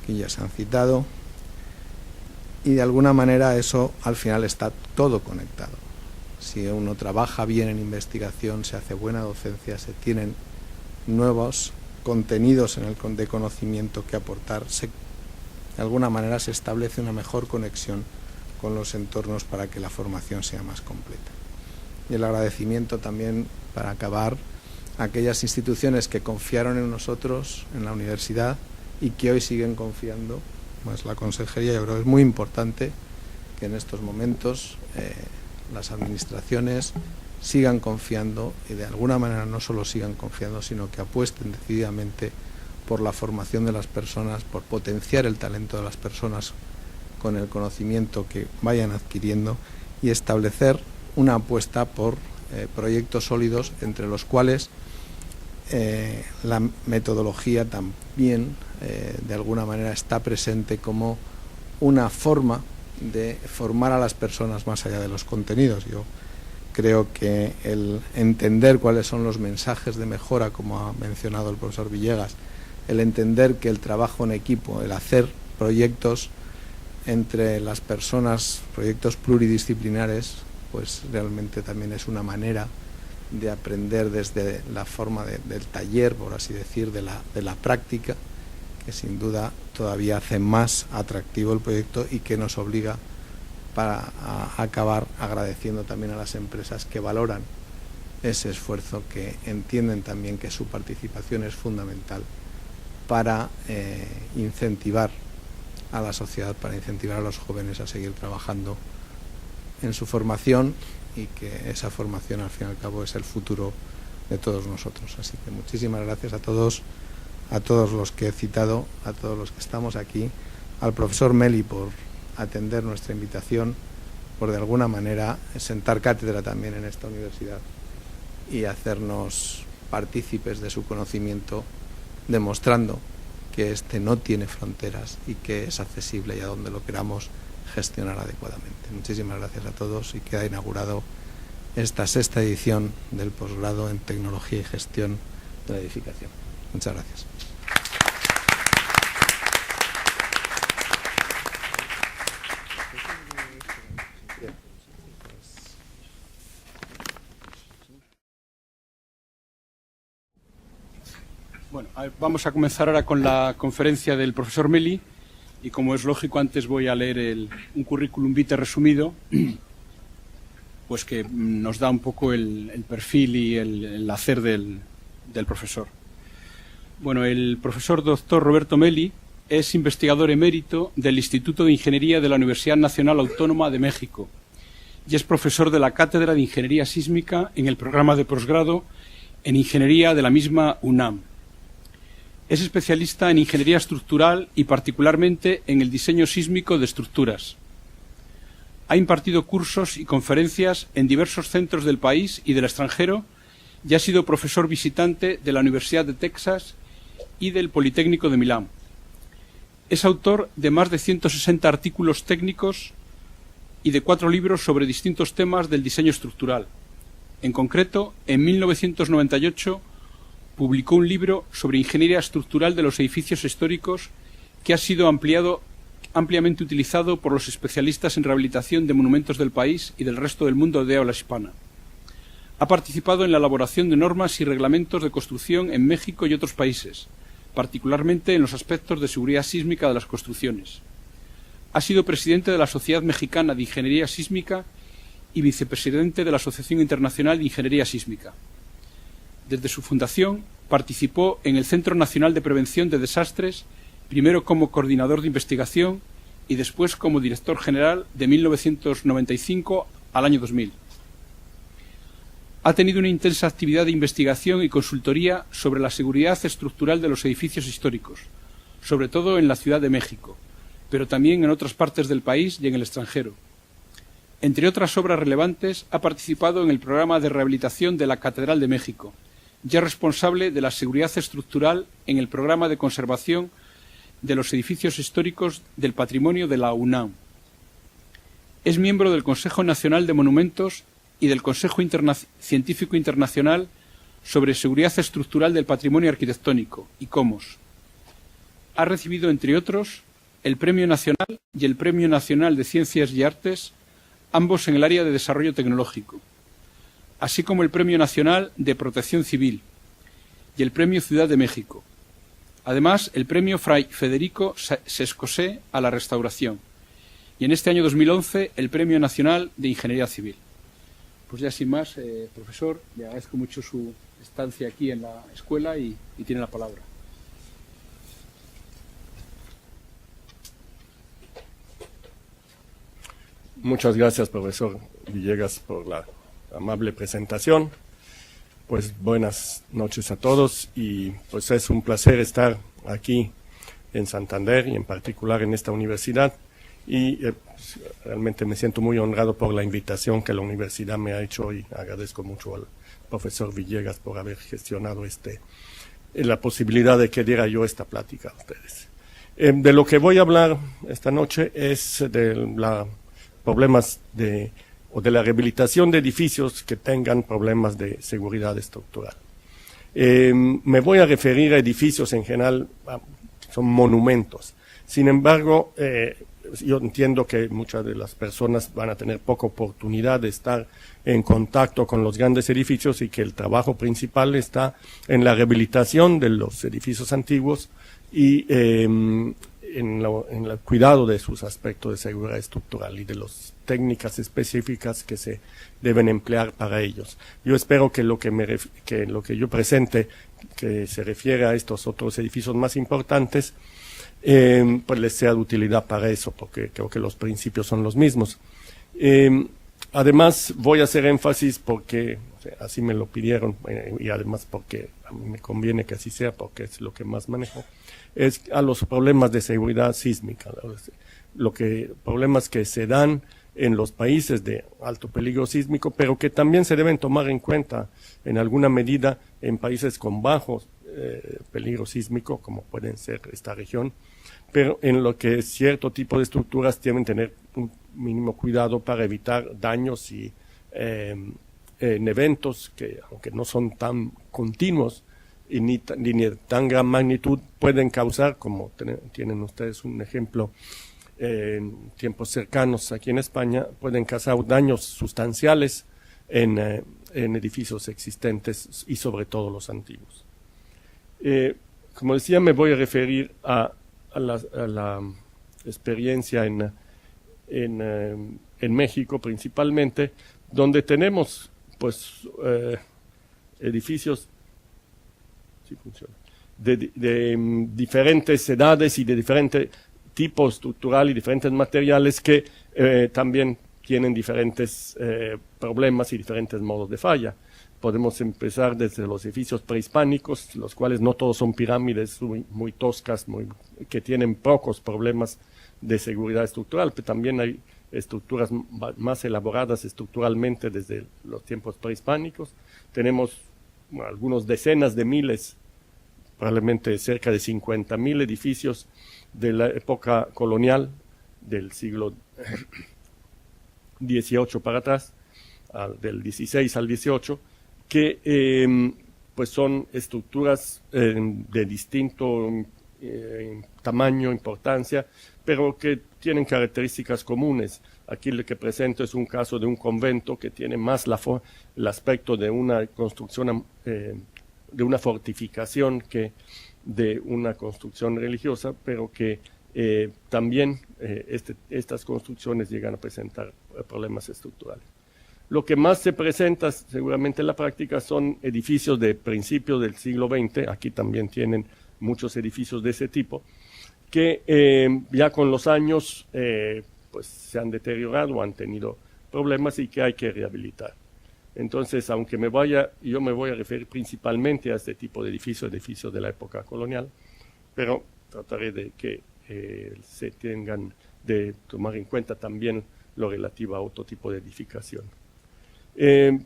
que ya se han citado, y de alguna manera eso al final está todo conectado. Si uno trabaja bien en investigación, se hace buena docencia, se tienen nuevos contenidos de conocimiento que aportar, de alguna manera se establece una mejor conexión con los entornos para que la formación sea más completa. Y el agradecimiento también, para acabar, a aquellas instituciones que confiaron en nosotros, en la universidad, y que hoy siguen confiando, pues la consejería. Yo creo que es muy importante que en estos momentos las administraciones sigan confiando, y de alguna manera no solo sigan confiando, sino que apuesten decididamente por la formación de las personas, por potenciar el talento de las personas con el conocimiento que vayan adquiriendo, y establecer una apuesta por proyectos sólidos, entre los cuales la metodología también de alguna manera está presente como una forma de formar a las personas más allá de los contenidos. Yo creo que el entender cuáles son los mensajes de mejora, como ha mencionado el profesor Villegas, el entender que el trabajo en equipo, el hacer proyectos entre las personas, proyectos pluridisciplinares, pues realmente también es una manera de aprender desde la forma del taller, por así decir, de la práctica, que sin duda todavía hace más atractivo el proyecto y que nos obliga a acabar agradeciendo también a las empresas que valoran ese esfuerzo, que entienden también que su participación es fundamental para incentivar a la sociedad, para incentivar a los jóvenes a seguir trabajando en su formación, y que esa formación al fin y al cabo es el futuro de todos nosotros. Así que muchísimas gracias a todos los que he citado, a todos los que estamos aquí, al profesor Meli por atender nuestra invitación, por de alguna manera sentar cátedra también en esta universidad y hacernos partícipes de su conocimiento, demostrando que este no tiene fronteras y que es accesible y a donde lo queramos gestionar adecuadamente. Muchísimas gracias a todos, y queda inaugurado esta 6ª edición del posgrado en Tecnología y Gestión de la Edificación. Muchas gracias. Bueno, vamos a comenzar ahora con la conferencia del profesor Meli, y como es lógico, antes voy a leer un currículum vitae resumido, pues que nos da un poco el perfil y el hacer del profesor. Bueno, el profesor doctor Roberto Meli es investigador emérito del Instituto de Ingeniería de la Universidad Nacional Autónoma de México y es profesor de la Cátedra de Ingeniería Sísmica en el programa de posgrado en Ingeniería de la misma UNAM. Es especialista en ingeniería estructural y particularmente en el diseño sísmico de estructuras. Ha impartido cursos y conferencias en diversos centros del país y del extranjero y ha sido profesor visitante de la Universidad de Texas y del Politécnico de Milán. Es autor de más de 160 artículos técnicos y de 4 libros sobre distintos temas del diseño estructural. En concreto, en 1998 publicó un libro sobre ingeniería estructural de los edificios históricos que ha sido ampliamente utilizado por los especialistas en rehabilitación de monumentos del país y del resto del mundo de habla hispana. Ha participado en la elaboración de normas y reglamentos de construcción en México y otros países, particularmente en los aspectos de seguridad sísmica de las construcciones. Ha sido presidente de la Sociedad Mexicana de Ingeniería Sísmica y vicepresidente de la Asociación Internacional de Ingeniería Sísmica. Desde su fundación participó en el Centro Nacional de Prevención de Desastres, primero como coordinador de investigación y después como director general de 1995 al año 2000. Ha tenido una intensa actividad de investigación y consultoría sobre la seguridad estructural de los edificios históricos, sobre todo en la Ciudad de México, pero también en otras partes del país y en el extranjero. Entre otras obras relevantes, ha participado en el programa de rehabilitación de la Catedral de México, ya responsable de la seguridad estructural en el programa de conservación de los edificios históricos del patrimonio de la UNAM. Es miembro del Consejo Nacional de Monumentos y del Consejo Científico Internacional sobre Seguridad Estructural del Patrimonio Arquitectónico, ICOMOS. Ha recibido, entre otros, el Premio Nacional y el Premio Nacional de Ciencias y Artes, ambos en el área de desarrollo tecnológico, así como el Premio Nacional de Protección Civil y el Premio Ciudad de México. Además, el Premio Fray Federico Sescosé a la Restauración y en este año 2011 el Premio Nacional de Ingeniería Civil. Pues ya sin más, profesor, le agradezco mucho su estancia aquí en la escuela y tiene la palabra. Muchas gracias, profesor Villegas, por la amable presentación. Pues buenas noches a todos y pues es un placer estar aquí en Santander y en particular en esta universidad y realmente me siento muy honrado por la invitación que la universidad me ha hecho y agradezco mucho al profesor Villegas por haber gestionado la posibilidad de que diera yo esta plática a ustedes. De lo que voy a hablar esta noche es de problemas de la rehabilitación de edificios que tengan problemas de seguridad estructural. Me voy a referir a edificios en general, son monumentos. Sin embargo, yo entiendo que muchas de las personas van a tener poca oportunidad de estar en contacto con los grandes edificios y que el trabajo principal está en la rehabilitación de los edificios antiguos y en el cuidado de sus aspectos de seguridad estructural y de las técnicas específicas que se deben emplear para ellos. Yo espero que lo que yo presente, que se refiere a estos otros edificios más importantes, pues les sea de utilidad para eso, porque creo que los principios son los mismos. Además, voy a hacer énfasis porque así me lo pidieron y además porque a mí me conviene que así sea, porque es lo que más manejo, es a los problemas de seguridad sísmica, problemas que se dan en los países de alto peligro sísmico, pero que también se deben tomar en cuenta en alguna medida en países con bajo peligro sísmico, como pueden ser esta región, pero en lo que cierto tipo de estructuras deben tener un mínimo cuidado para evitar daños y en eventos que, aunque no son tan continuos y ni de tan gran magnitud, pueden causar, como tienen ustedes un ejemplo en tiempos cercanos aquí en España, pueden causar daños sustanciales en edificios existentes y sobre todo los antiguos. Como decía, me voy a referir a la experiencia en México principalmente, donde tenemos pues edificios de diferentes edades y de diferente tipo estructural y diferentes materiales que también tienen diferentes problemas y diferentes modos de falla. Podemos empezar desde los edificios prehispánicos, los cuales no todos son pirámides muy toscas, que tienen pocos problemas de seguridad estructural, pero también hay estructuras más elaboradas estructuralmente desde los tiempos prehispánicos. Tenemos algunos decenas de miles, probablemente cerca de 50.000 edificios de la época colonial del siglo XVIII para atrás, del XVI al XVIII, que pues son estructuras de distinto tamaño, importancia, pero que tienen características comunes. Aquí lo que presento es un caso de un convento que tiene más el aspecto de una construcción, de una fortificación que de una construcción religiosa, pero que también estas construcciones llegan a presentar problemas estructurales. Lo que más se presenta seguramente en la práctica son edificios de principios del siglo XX, aquí también tienen muchos edificios de ese tipo, que ya con los años pues se han deteriorado o han tenido problemas y que hay que rehabilitar. Entonces, aunque yo me voy a referir principalmente a este tipo de edificios de la época colonial, pero trataré de que se tengan de tomar en cuenta también lo relativo a otro tipo de edificación.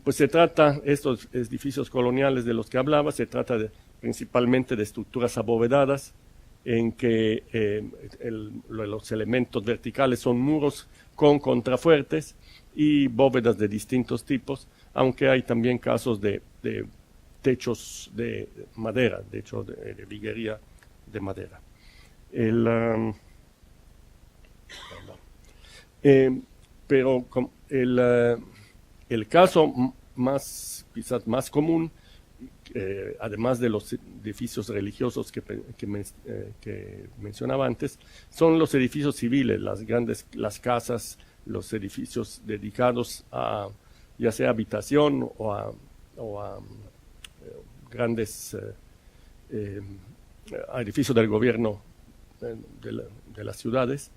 Pues se trata, estos edificios coloniales de los que hablaba, se trata principalmente de estructuras abovedadas, en que los elementos verticales son muros con contrafuertes y bóvedas de distintos tipos, aunque hay también casos de techos de madera, de hecho de viguería de madera. Pero el caso quizás más común, además de los edificios religiosos que mencionaba antes, son los edificios civiles, las casas, los edificios dedicados a ya sea habitación o a grandes edificios del gobierno de las ciudades.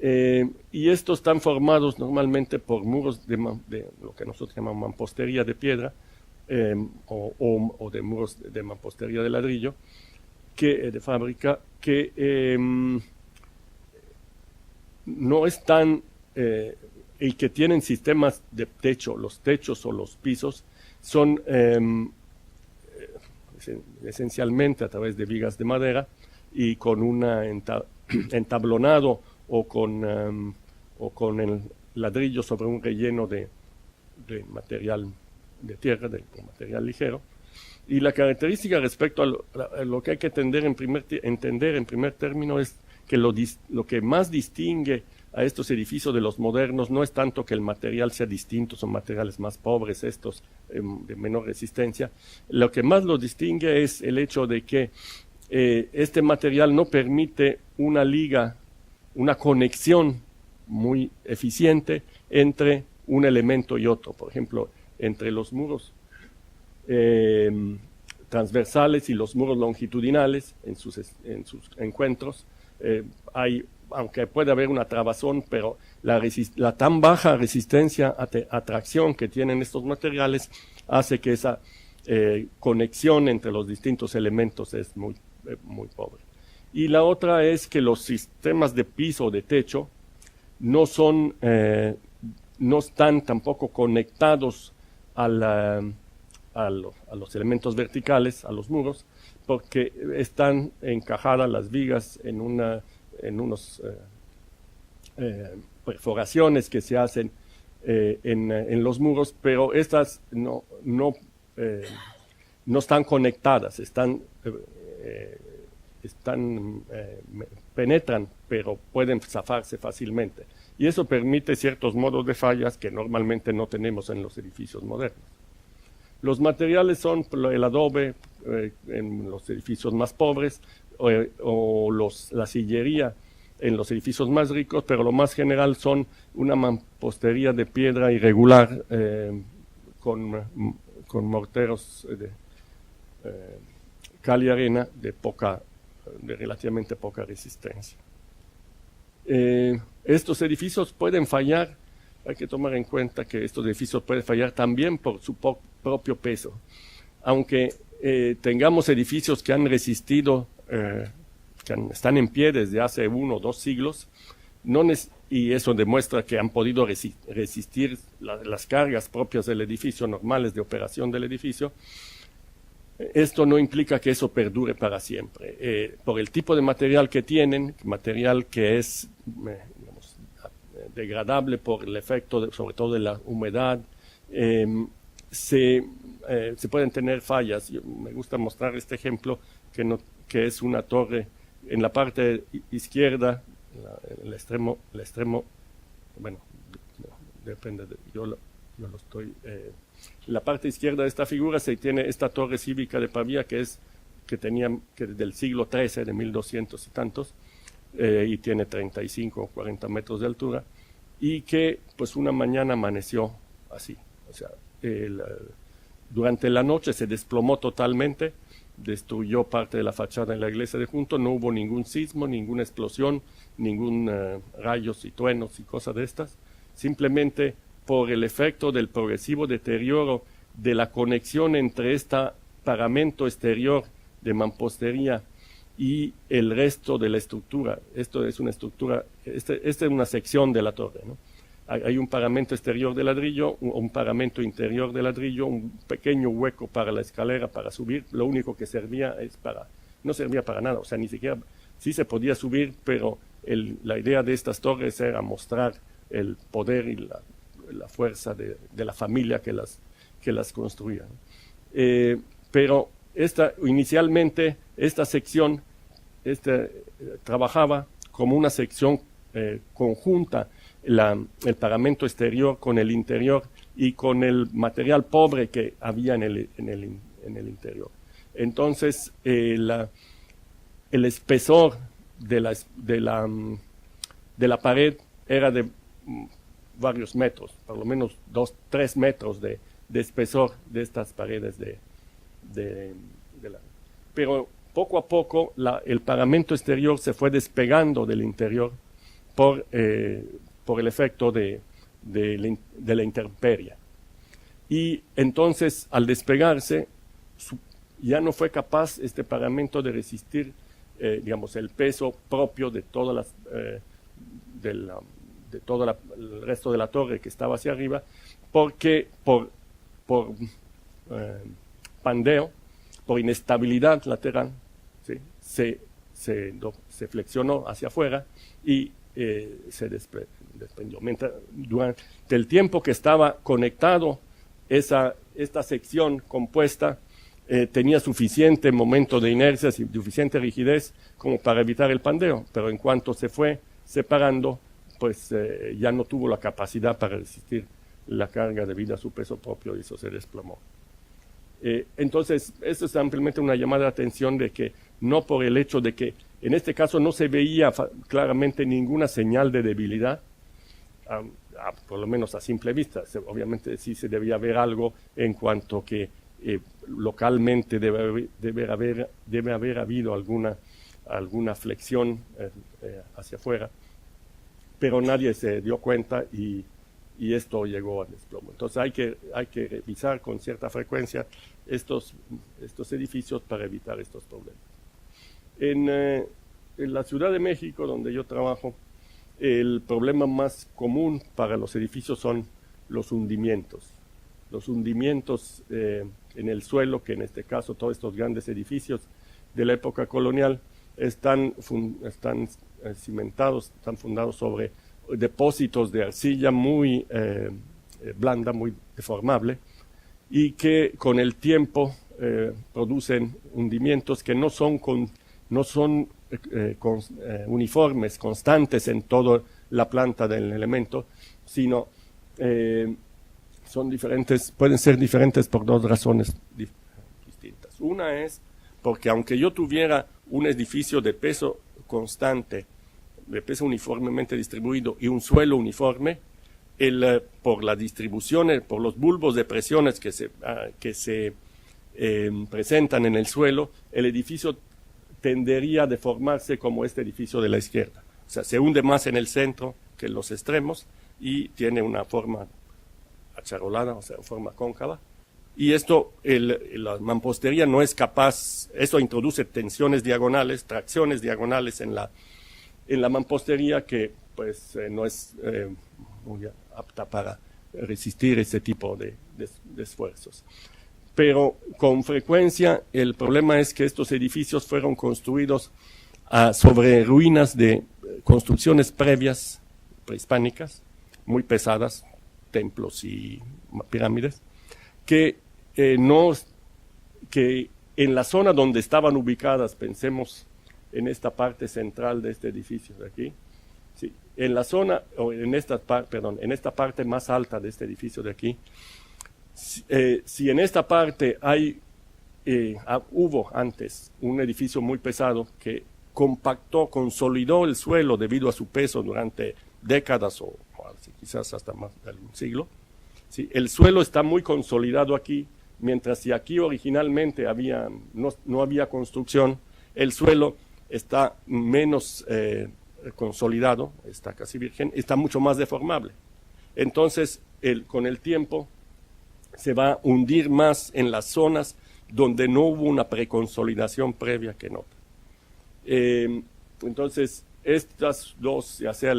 Y estos están formados normalmente por muros de lo que nosotros llamamos mampostería de piedra, o de muros de mampostería de ladrillo de fábrica, que no están y que tienen sistemas de techo. Los techos o los pisos son esencialmente a través de vigas de madera y con un entablonado o con el ladrillo sobre un relleno de material de tierra, de material ligero. Y la característica respecto a lo que hay que entender en primer término es que lo que más distingue a estos edificios de los modernos no es tanto que el material sea distinto, son materiales más pobres estos, de menor resistencia. Lo que más los distingue es el hecho de que este material no permite una liga, una conexión muy eficiente entre un elemento y otro. Por ejemplo, entre los muros transversales y los muros longitudinales en sus encuentros aunque puede haber una trabazón, pero la tan baja resistencia a tracción que tienen estos materiales hace que esa conexión entre los distintos elementos es muy pobre. Y la otra es que los sistemas de piso o de techo no están tampoco conectados a los elementos verticales, a los muros, porque están encajadas las vigas en unos perforaciones que se hacen en los muros, pero estas no están conectadas, penetran, pero pueden zafarse fácilmente. Y eso permite ciertos modos de fallas que normalmente no tenemos en los edificios modernos. Los materiales son el adobe en los edificios más pobres o la sillería en los edificios más ricos, pero lo más general son una mampostería de piedra irregular con morteros de cal y arena de relativamente poca resistencia. Estos edificios pueden fallar, hay que tomar en cuenta que estos edificios pueden fallar también por su propio peso. Aunque tengamos edificios que han resistido, están en pie desde hace 1 o 2 siglos, y eso demuestra que han podido resistir las cargas propias del edificio, normales de operación del edificio, esto no implica que eso perdure para siempre. Por el tipo de material que tienen, material que es digamos, degradable por el efecto, sobre todo de la humedad, se pueden tener fallas. Me gusta mostrar este ejemplo que es una torre en la parte izquierda, el extremo, bueno, depende, yo lo estoy... en la parte izquierda de esta figura se tiene esta torre cívica de Pavía que del siglo XIII, de 1200 y tantos, y tiene 35 o 40 metros de altura, y que pues una mañana amaneció así, o sea, durante la noche se desplomó totalmente, destruyó parte de la fachada de la iglesia de junto, no hubo ningún sismo, ninguna explosión, ningún rayos y truenos y cosas de estas, simplemente por el efecto del progresivo deterioro de la conexión entre este paramento exterior de mampostería y el resto de la estructura. Esto es una estructura, esta es una sección de la torre, ¿no? Hay un paramento exterior de ladrillo, un paramento interior de ladrillo, un pequeño hueco para la escalera para subir. Lo único que servía no servía para nada, o sea, ni siquiera, sí se podía subir, pero la idea de estas torres era mostrar el poder y la fuerza de la familia que las construía. Pero inicialmente esta sección trabajaba como una sección conjunta, el paramento exterior con el interior y con el material pobre que había en el interior. Entonces, el espesor de la pared era de varios metros, por lo menos 2-3 metros de espesor de estas paredes pero poco a poco el paramento exterior se fue despegando del interior por el efecto de la intemperie. Y entonces, al despegarse, ya no fue capaz este paramento de resistir, digamos, el peso propio de todas el resto de la torre que estaba hacia arriba, porque por pandeo, por inestabilidad lateral, ¿sí? se flexionó hacia afuera y se desprendió. Durante el tiempo que estaba conectado, esta sección compuesta tenía suficiente momento de inercia, suficiente rigidez como para evitar el pandeo, pero en cuanto se fue separando, pues ya no tuvo la capacidad para resistir la carga debido a su peso propio y eso se desplomó. Entonces, eso es ampliamente una llamada de atención de que no por el hecho de que en este caso no se veía claramente ninguna señal de debilidad, por lo menos a simple vista. Obviamente sí se debía ver algo en cuanto que localmente debe haber habido alguna flexión hacia afuera, pero nadie se dio cuenta y esto llegó al desplomo. Entonces hay que revisar con cierta frecuencia estos edificios para evitar estos problemas. En la Ciudad de México, donde yo trabajo, el problema más común para los edificios son los hundimientos. Los hundimientos en el suelo, que en este caso todos estos grandes edificios de la época colonial están cimentados, están fundados sobre depósitos de arcilla muy blanda, muy deformable, y que con el tiempo producen hundimientos que no son uniformes, constantes en toda la planta del elemento, sino pueden ser diferentes por dos razones distintas. Una es porque aunque yo tuviera un edificio de peso constante, de peso uniformemente distribuido y un suelo uniforme, por la distribución, por los bulbos de presiones que se presentan en el suelo, el edificio tendería a deformarse como este edificio de la izquierda. O sea, se hunde más en el centro que en los extremos y tiene una forma acharolada, o sea, forma cóncava. Y esto, la mampostería no es capaz, eso introduce tensiones diagonales, tracciones diagonales en la mampostería que pues no es muy apta para resistir ese tipo de esfuerzos. pero con frecuencia el problema es que estos edificios fueron construidos sobre ruinas de construcciones previas prehispánicas, muy pesadas, templos y pirámides, que en la zona donde estaban ubicadas, pensemos en esta parte central de este edificio de aquí, sí, en la zona, o en esta parte más alta de este edificio de aquí, si en esta parte hubo antes un edificio muy pesado que compactó, consolidó el suelo debido a su peso durante décadas o quizás hasta más de un siglo, ¿sí? El suelo está muy consolidado aquí, mientras si aquí originalmente no había construcción, el suelo está menos consolidado, está casi virgen, está mucho más deformable. Entonces, con el tiempo se va a hundir más en las zonas donde no hubo una preconsolidación previa que en otra. Entonces, estas dos, ya sea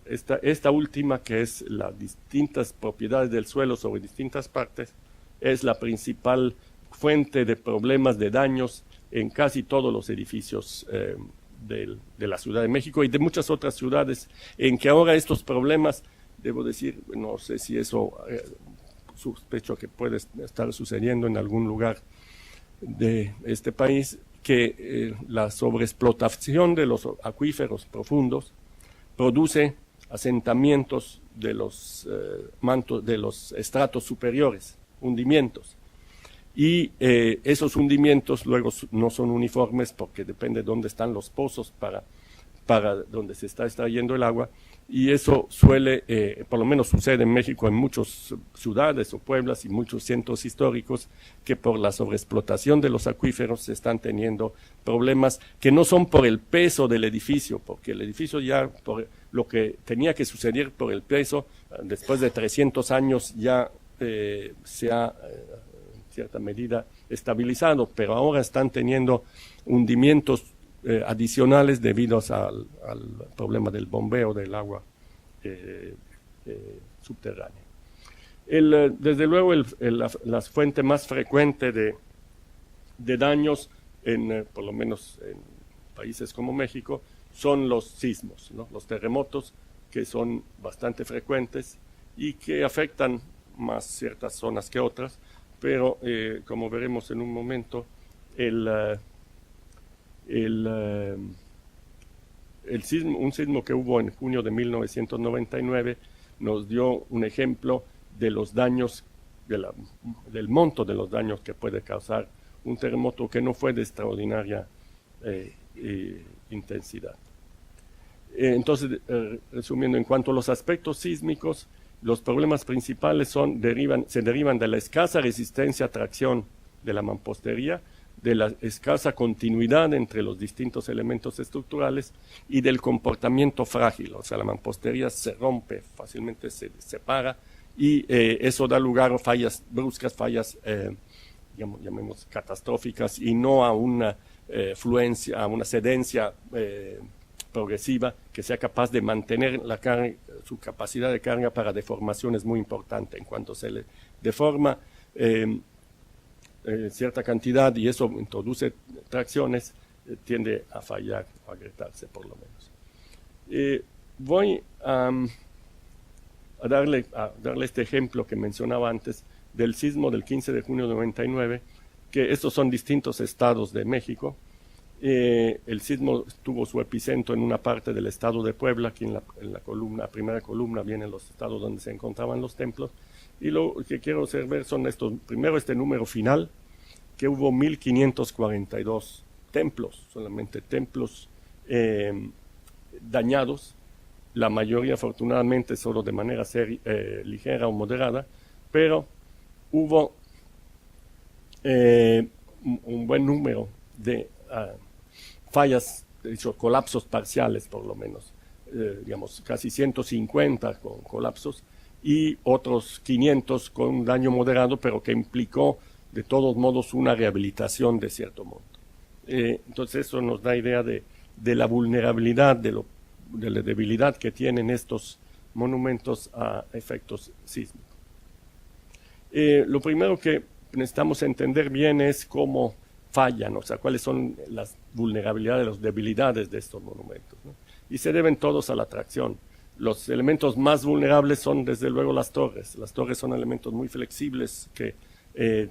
esta última, que es las distintas propiedades del suelo sobre distintas partes, es la principal fuente de problemas de daños en casi todos los edificios de la Ciudad de México y de muchas otras ciudades, en que ahora estos problemas, debo decir, no sé si eso sospecho que puede estar sucediendo en algún lugar de este país, que la sobreexplotación de los acuíferos profundos produce asentamientos de los mantos, de los estratos superiores, hundimientos. Y esos hundimientos luego no son uniformes porque depende de dónde están los pozos para donde se está extrayendo el agua, y eso suele, por lo menos sucede en México en muchas ciudades o pueblos y muchos centros históricos, que por la sobreexplotación de los acuíferos se están teniendo problemas que no son por el peso del edificio, porque el edificio ya, por lo que tenía que suceder por el peso, después de 300 años ya se ha en cierta medida estabilizado, pero ahora están teniendo hundimientos adicionales debido al problema del bombeo del agua subterránea. Desde luego la fuente más frecuente de daños, por lo menos en países como México, son los sismos, ¿no? Los terremotos, que son bastante frecuentes y que afectan más ciertas zonas que otras, pero como veremos en un momento, un sismo que hubo en junio de 1999 nos dio un ejemplo de los daños, del monto de los daños que puede causar un terremoto que no fue de extraordinaria intensidad. Entonces, resumiendo, en cuanto a los aspectos sísmicos, los problemas principales se derivan de la escasa resistencia a tracción de la mampostería, de la escasa continuidad entre los distintos elementos estructurales y del comportamiento frágil. O sea, la mampostería se rompe, fácilmente se separa, y eso da lugar a fallas bruscas, fallas, llamemos catastróficas, y no a una fluencia, a una cedencia progresiva que sea capaz de mantener la carga, su capacidad de carga para deformación es muy importante. En cuanto se le deforma cierta cantidad y eso introduce tracciones, tiende a fallar o a agrietarse por lo menos. Voy a darle este ejemplo que mencionaba antes del sismo del 15 de junio de 99, que estos son distintos estados de México. El sismo tuvo su epicentro en una parte del estado de Puebla, aquí en la primera columna vienen los estados donde se encontraban los templos, y lo que quiero hacer ver son estos, primero este número final, que hubo 1542 templos, solamente templos dañados, la mayoría afortunadamente solo de manera ligera o moderada, pero hubo un buen número de fallas, colapsos parciales por lo menos, digamos casi 150 con colapsos y otros 500 con daño moderado, pero que implicó de todos modos una rehabilitación de cierto modo. Entonces eso nos da idea de la vulnerabilidad, de la debilidad que tienen estos monumentos a efectos sísmicos. Lo primero que necesitamos entender bien es cómo fallan, o sea, cuáles son las vulnerabilidades, las debilidades de estos monumentos, ¿no? Y se deben todos a la tracción. Los elementos más vulnerables son, desde luego, las torres. Las torres son elementos muy flexibles que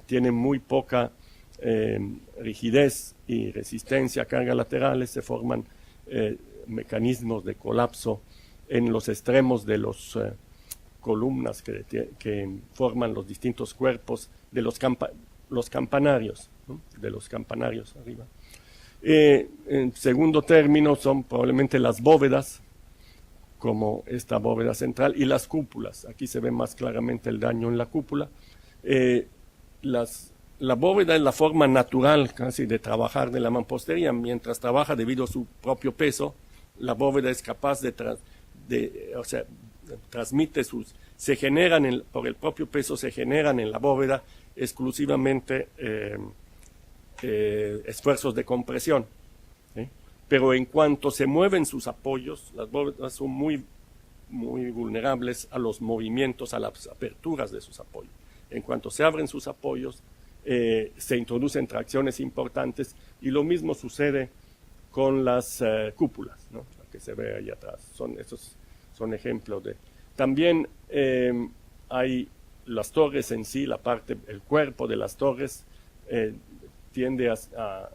tienen muy poca rigidez y resistencia a cargas laterales. Se forman mecanismos de colapso en los extremos de las columnas que forman los distintos cuerpos de los campanarios, ¿no? De los campanarios arriba. En segundo término son probablemente las bóvedas, como esta bóveda central, y las cúpulas. Aquí se ve más claramente el daño en la cúpula. La bóveda es la forma natural casi de trabajar de la mampostería. Mientras trabaja debido a su propio peso, la bóveda es capaz transmite se generan por el propio peso, se generan en la bóveda exclusivamente esfuerzos de compresión, ¿sí? Pero en cuanto se mueven sus apoyos, las bóvedas son muy vulnerables a los movimientos, a las aperturas de sus apoyos. En cuanto se abren sus apoyos, se introducen tracciones importantes, y lo mismo sucede con las cúpulas, ¿no? La que se ve ahí atrás. Esos son ejemplos de... También hay las torres en sí, el cuerpo de las torres tiende a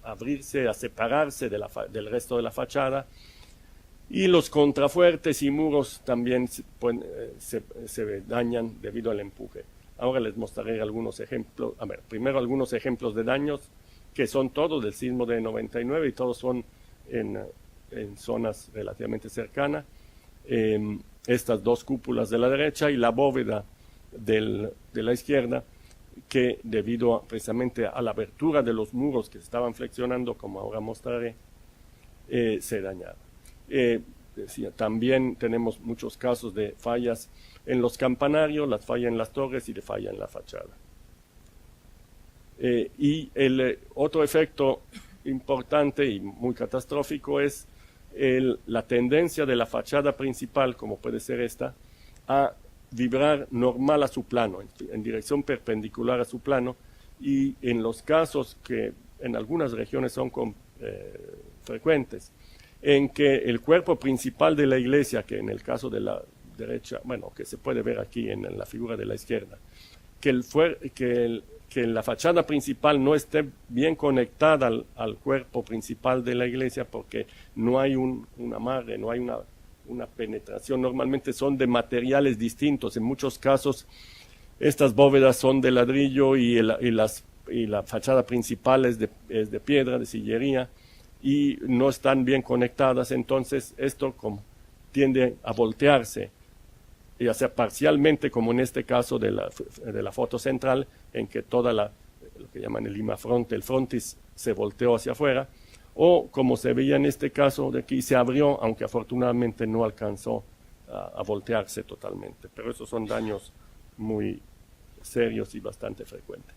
abrirse, a separarse del resto de la fachada, y los contrafuertes y muros también se dañan debido al empuje. Ahora les mostraré algunos ejemplos. A ver, primero algunos ejemplos de daños que son todos del sismo de 99 y todos son en zonas relativamente cercanas. Estas dos cúpulas de la derecha y la bóveda de la izquierda, que debido precisamente a la abertura de los muros que estaban flexionando, como ahora mostraré, se dañaron. También tenemos muchos casos de fallas en los campanarios, las fallas en las torres y de falla en la fachada. Y el otro efecto importante y muy catastrófico es la tendencia de la fachada principal, como puede ser esta, a vibrar normal a su plano, en dirección perpendicular a su plano, y en los casos que en algunas regiones son frecuentes, en que el cuerpo principal de la iglesia, que en el caso de la derecha, bueno, que se puede ver aquí en la figura de la izquierda, que la fachada principal no esté bien conectada al cuerpo principal de la iglesia, porque no hay un amarre, no hay una penetración. Normalmente son de materiales distintos. En muchos casos estas bóvedas son de ladrillo y la fachada principal es de piedra, de sillería, y no están bien conectadas. Entonces esto tiende a voltearse, ya sea parcialmente, como en este caso de la foto central, en que toda lo que llaman el limafronte, el frontis, se volteó hacia afuera, o como se veía en este caso de aquí, se abrió, aunque afortunadamente no alcanzó a voltearse totalmente. Pero esos son daños muy serios y bastante frecuentes.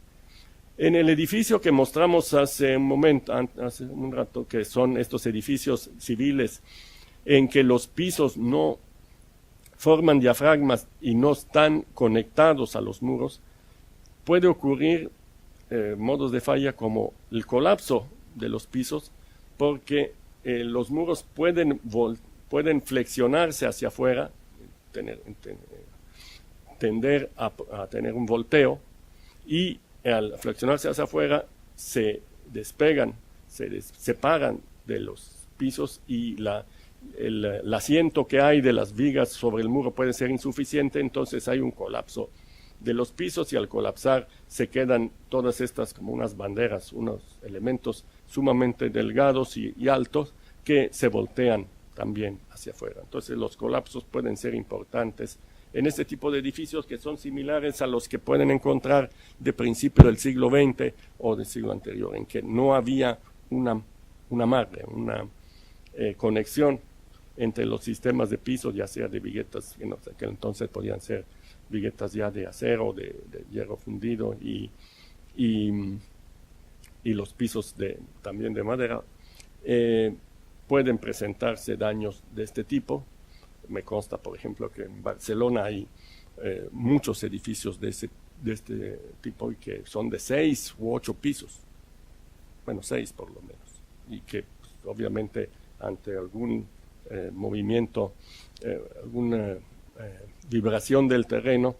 En el edificio que mostramos hace un rato, que son estos edificios civiles en que los pisos no forman diafragmas y no están conectados a los muros, puede ocurrir modos de falla como el colapso de los pisos, porque los muros pueden flexionarse hacia afuera, tender a tener un volteo, y al flexionarse hacia afuera se despegan, se separan de los pisos, y el asiento que hay de las vigas sobre el muro puede ser insuficiente. Entonces hay un colapso de los pisos, y al colapsar se quedan todas estas como unas banderas, unos elementos sumamente delgados y altos que se voltean también hacia afuera. Entonces los colapsos pueden ser importantes en este tipo de edificios, que son similares a los que pueden encontrar de principio del siglo XX o del siglo anterior, en que no había una amarre, una conexión entre los sistemas de pisos, ya sea de viguetas, que entonces podían ser viguetas ya de acero, de hierro fundido, y los pisos también de madera. Pueden presentarse daños de este tipo. Me consta, por ejemplo, que en Barcelona hay muchos edificios de de este tipo y que son de 6 u 8 pisos, bueno, 6 por lo menos, y que pues, obviamente ante algún movimiento, alguna vibración del terreno,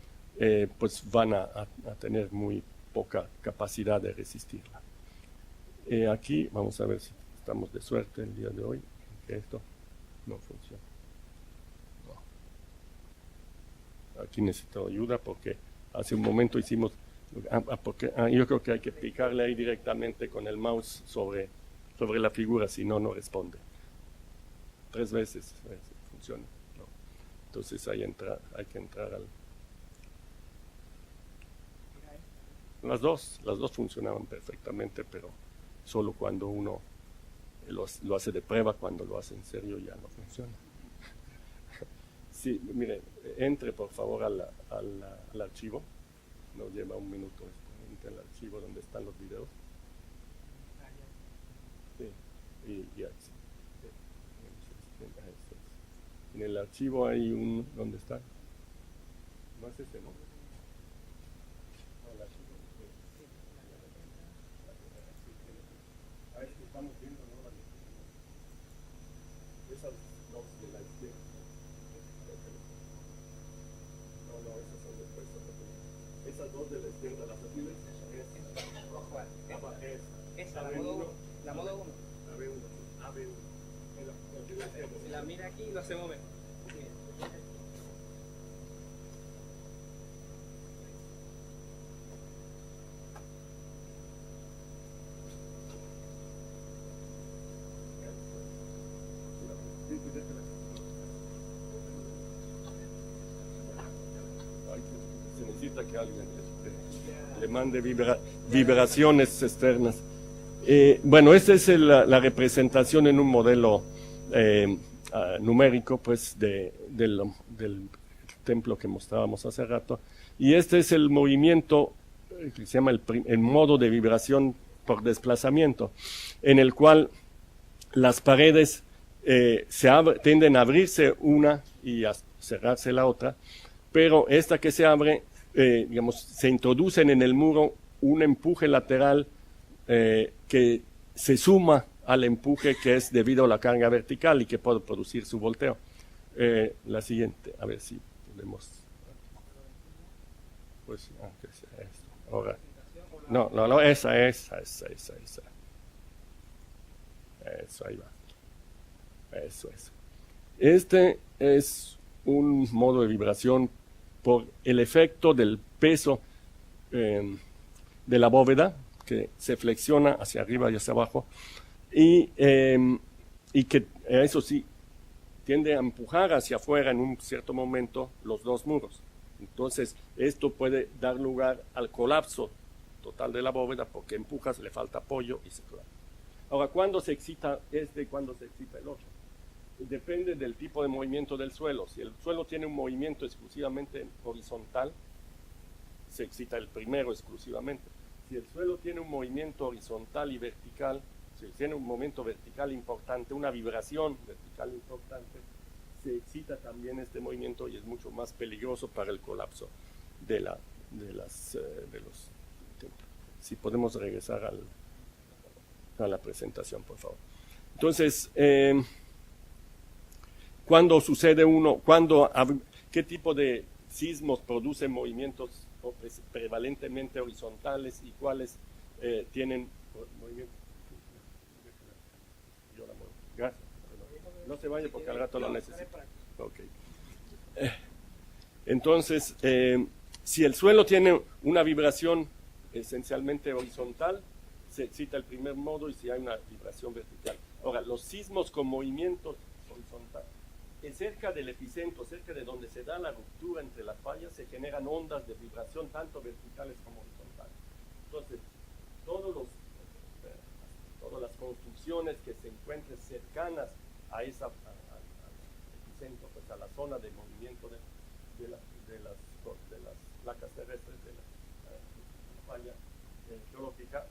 pues van a tener muy poca capacidad de resistirla. Aquí vamos a ver si estamos de suerte el día de hoy, que esto no funciona. No. Aquí necesito ayuda porque hace un momento hicimos, yo creo que hay que picarle ahí directamente con el mouse sobre la figura, si no, no responde. 3 veces funciona. No. Entonces hay que entrar al... Las dos funcionaban perfectamente, pero solo cuando uno lo hace de prueba, cuando lo hace en serio ya no funciona. Sí, mire, entre por favor al archivo, nos lleva un minuto, entre el archivo donde están los videos. Sí, y así. En el archivo hay un, ¿dónde está? No es ese, ¿no? Ahí estamos viendo, ¿no? Esas dos de la izquierda. No, esas son después. Esas dos de la izquierda, las azules. Esa, la modo 1. La modo 1. La B1. Si la mira aquí, lo hacemos mejor. Se necesita que alguien le mande vibraciones externas. Bueno, esta es la representación en un modelo numérico, pues, del templo que mostrábamos hace rato. Y este es el movimiento que se llama el modo de vibración por desplazamiento, en el cual las paredes tienden a abrirse una y a cerrarse la otra, pero esta que se abre, digamos, se introducen en el muro un empuje lateral que se suma al empuje que es debido a la carga vertical y que puede producir su volteo. La siguiente, a ver si podemos. Pues, ¿qué es esto? Ahora. No, esa. Eso, ahí va. Eso. Este es un modo de vibración por el efecto del peso de la bóveda, que se flexiona hacia arriba y hacia abajo, y que eso sí tiende a empujar hacia afuera en un cierto momento los dos muros. Entonces esto puede dar lugar al colapso total de la bóveda porque empujas, le falta apoyo y se colapsa. Ahora, ¿cuándo se excita este y cuándo se excita el otro? Depende del tipo de movimiento del suelo. Si el suelo tiene un movimiento exclusivamente horizontal, se excita el primero exclusivamente. Si el suelo tiene un movimiento horizontal y vertical, si tiene un movimiento vertical importante, una vibración vertical importante, se excita también este movimiento y es mucho más peligroso para el colapso de los templos. Si podemos regresar a la presentación, por favor. Entonces, ¿cuándo sucede qué tipo de sismos producen movimientos prevalentemente horizontales y cuáles tienen movimientos? Yo la muevo. Gracias. No se vaya porque al rato lo necesito. Okay. Entonces, si el suelo tiene una vibración esencialmente horizontal, se excita el primer modo, y si hay una vibración vertical. Ahora, los sismos con movimientos horizontales, cerca del epicentro, cerca de donde se da la ruptura entre las fallas, se generan ondas de vibración tanto verticales como horizontales. Entonces, todas las construcciones que se encuentren cercanas a al epicentro, pues a la zona de movimiento de las placas terrestres, de la falla geológica,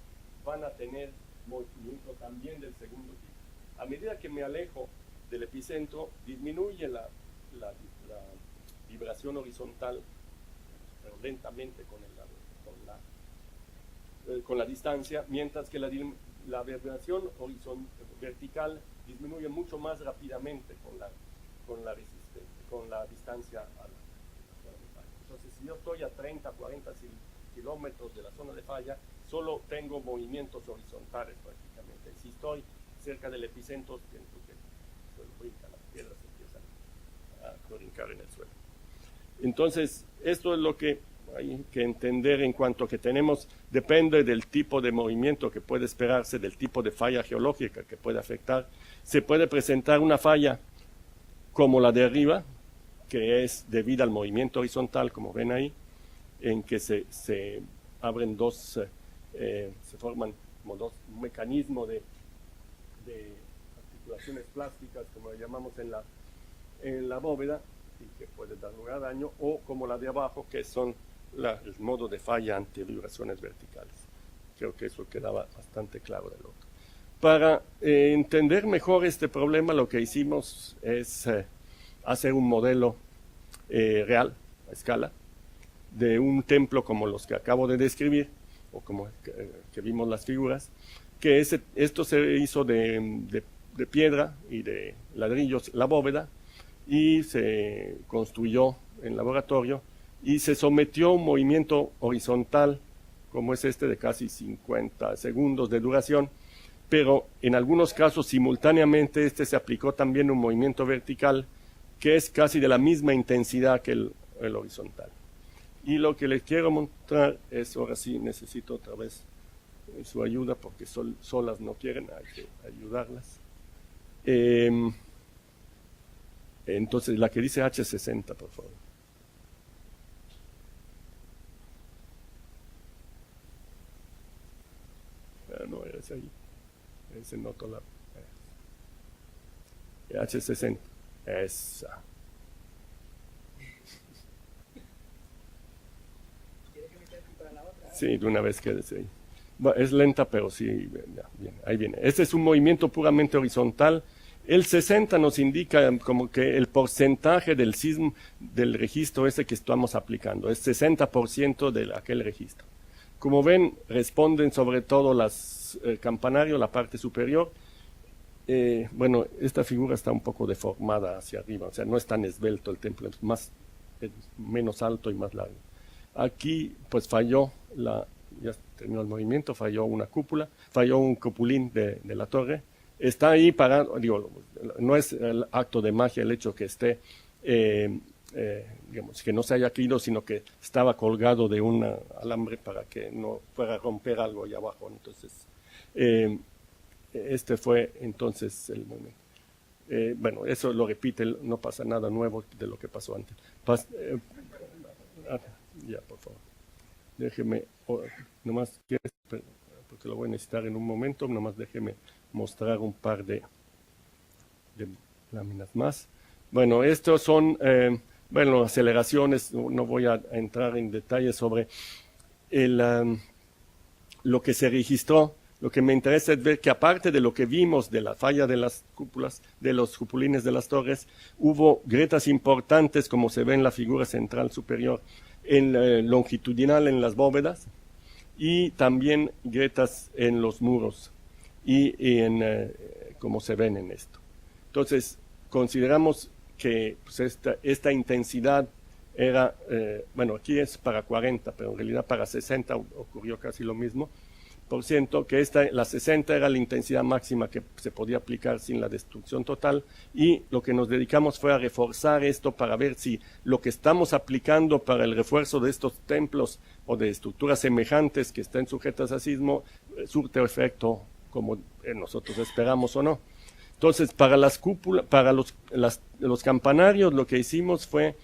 van a tener movimiento también del segundo tipo. A medida que me alejo del epicentro, disminuye la vibración horizontal pero lentamente con la distancia, mientras que la vibración vertical disminuye mucho más rápidamente con la distancia a la zona de falla. Entonces, si yo estoy a 30, 40 kilómetros de la zona de falla, solo tengo movimientos horizontales prácticamente. Si estoy cerca del epicentro, siento que el suelo brinca, las piedras empiezan a brincar en el suelo. Entonces, esto es lo que hay que entender en cuanto que tenemos, depende del tipo de movimiento que puede esperarse, del tipo de falla geológica que puede afectar. Se puede presentar una falla como la de arriba, que es debida al movimiento horizontal, como ven ahí, en que se abren se forman como un mecanismo de articulaciones plásticas, como le llamamos en la bóveda, y que puede dar lugar a daño, o como la de abajo, que son el modo de falla ante vibraciones verticales. Creo que eso quedaba bastante claro del otro. Para entender mejor este problema, lo que hicimos es hacer un modelo real, a escala, de un templo como los que acabo de describir, o como que vimos las figuras, que esto se hizo de piedra y de ladrillos, la bóveda, y se construyó en laboratorio, y se sometió a un movimiento horizontal, como es este de casi 50 segundos de duración, pero en algunos casos simultáneamente se aplicó también un movimiento vertical, que es casi de la misma intensidad que el horizontal. Y lo que les quiero mostrar es, ahora sí necesito otra vez su ayuda, porque solas no quieren, hay que ayudarlas. Entonces, la que dice H60, por favor. No, es ahí. Es en otro lado. H60. Esa. Sí, de una vez quédese ahí. Es lenta, pero sí, bien, ahí viene. Este es un movimiento puramente horizontal. El 60 nos indica como que el porcentaje del sismo del registro que estamos aplicando. Es 60% de aquel registro. Como ven, responden sobre todo las campanarios, la parte superior. Bueno, esta figura está un poco deformada hacia arriba, o sea, no es tan esbelto el templo, es menos alto y más largo. Aquí, pues falló, ya terminó el movimiento, falló una cúpula, falló un cupulín de la torre. Está ahí parado, digo, no es el acto de magia el hecho que esté, digamos, que no se haya caído, sino que estaba colgado de un alambre para que no fuera a romper algo allá abajo. Entonces, este fue entonces el momento. Bueno, eso lo repite, no pasa nada nuevo de lo que pasó antes. Ya, por favor. Déjeme, nomás, porque lo voy a necesitar en un momento, nomás déjeme mostrar un par de láminas más. Bueno, estos son, bueno, aceleraciones, no voy a entrar en detalles sobre lo que se registró. Lo que me interesa es ver que aparte de lo que vimos de la falla de las cúpulas, de los cupulines de las torres, hubo grietas importantes, como se ve en la figura central superior, longitudinal en las bóvedas, y también grietas en los muros, y como se ven en esto. Entonces, consideramos que pues, esta intensidad era, bueno, aquí es para 40, pero en realidad para 60 ocurrió casi lo mismo, por ciento, que la 60 era la intensidad máxima que se podía aplicar sin la destrucción total, y lo que nos dedicamos fue a reforzar esto para ver si lo que estamos aplicando para el refuerzo de estos templos o de estructuras semejantes que estén sujetas a sismo surte efecto como nosotros esperamos o no. Entonces, para las cúpulas, para los campanarios, lo que hicimos fue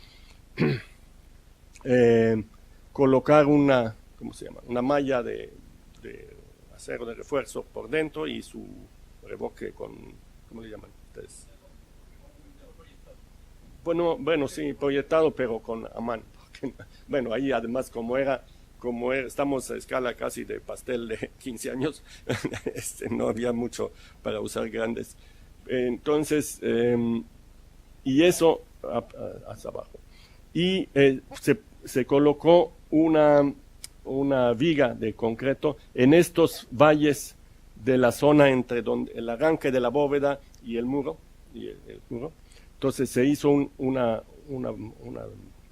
colocar una, ¿cómo se llama? Una malla de acero de refuerzo por dentro y su revoque con, ¿cómo le llaman ustedes? Bueno, sí, proyectado, pero a mano. Bueno, ahí además como estamos a escala casi de pastel de 15 años, no había mucho para usar grandes. Entonces, y eso hacia abajo. Y se colocó una viga de concreto en estos valles de la zona entre donde el arranque de la bóveda y el muro. Entonces se hizo una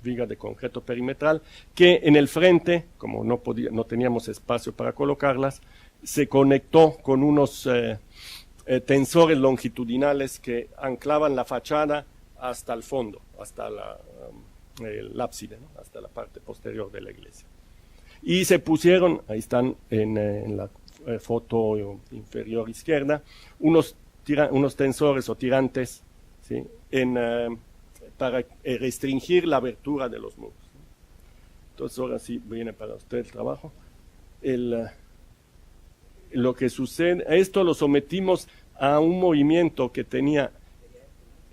viga de concreto perimetral que en el frente, como no teníamos espacio para colocarlas, se conectó con unos tensores longitudinales que anclaban la fachada hasta el fondo, hasta el ábside, ¿no? Hasta la parte posterior de la iglesia. Y se pusieron, ahí están en la foto inferior izquierda, unos tensores o tirantes, ¿sí? Para restringir la abertura de los muros. Entonces ahora sí viene para usted el trabajo. Lo que sucede, esto lo sometimos a un movimiento que tenía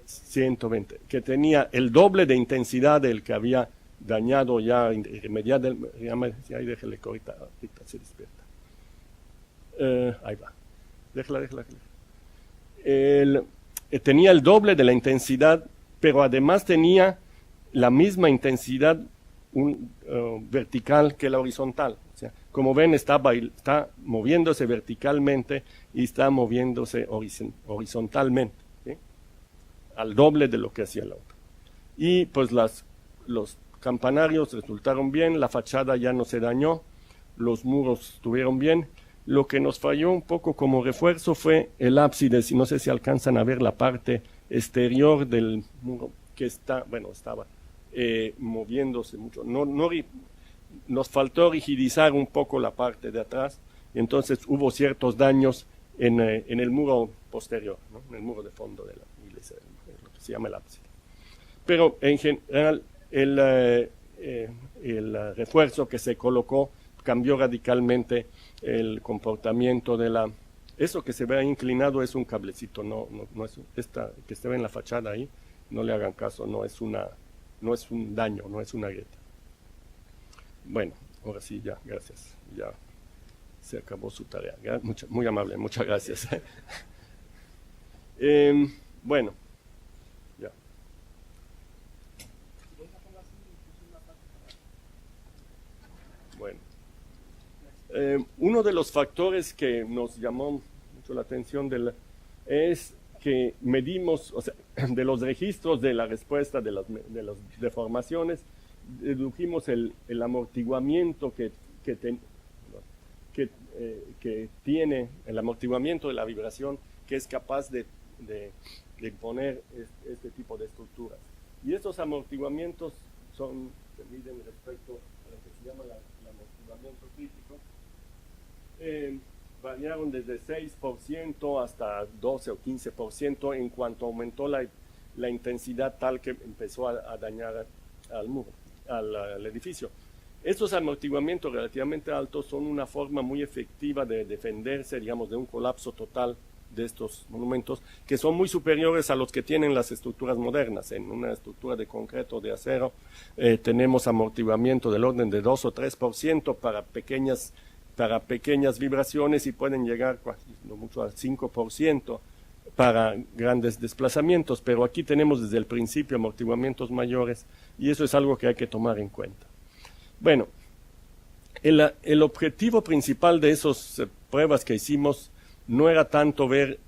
120, que tenía el doble de intensidad del que había dañado ya irremediablemente. Ahí déjele que ahorita se despierta. Ahí va. Déjala. Tenía el doble de la intensidad, pero además tenía la misma intensidad vertical que la horizontal. O sea, como ven, está moviéndose verticalmente y está moviéndose horizontalmente, ¿sí? Al doble de lo que hacía la otra. Y pues los campanarios resultaron bien, la fachada ya no se dañó, los muros estuvieron bien. Lo que nos falló un poco como refuerzo fue el ábside, si no sé si alcanzan a ver la parte exterior del muro que estaba moviéndose mucho. Nos faltó rigidizar un poco la parte de atrás, y entonces hubo ciertos daños en el muro posterior, ¿no? En el muro de fondo de la iglesia, lo que se llama el ábside. Pero en general el refuerzo que se colocó cambió radicalmente el comportamiento de eso que se ve inclinado es un cablecito, no es esta que se ve en la fachada ahí, no le hagan caso, no es un daño, no es una grieta. Bueno, ahora sí, ya, gracias, ya se acabó su tarea, muy amable, muchas gracias. Bueno, ya. Bueno. Uno de los factores que nos llamó mucho la atención es que medimos, o sea, de los registros de la respuesta de las deformaciones, dedujimos el amortiguamiento que tiene, el amortiguamiento de la vibración que es capaz de poner este tipo de estructuras. Y estos amortiguamientos se miden respecto a lo que se llama el amortiguamiento crítico. Variaron desde 6% hasta 12 o 15% en cuanto aumentó la intensidad tal que empezó a dañar al muro, al edificio. Estos amortiguamientos relativamente altos son una forma muy efectiva de defenderse, digamos, de un colapso total de estos monumentos, que son muy superiores a los que tienen las estructuras modernas. En una estructura de concreto o de acero tenemos amortiguamiento del orden de 2 o 3% para pequeñas vibraciones y pueden llegar no mucho al 5% para grandes desplazamientos, pero aquí tenemos desde el principio amortiguamientos mayores y eso es algo que hay que tomar en cuenta. Bueno, el objetivo principal de esas pruebas que hicimos no era tanto ver,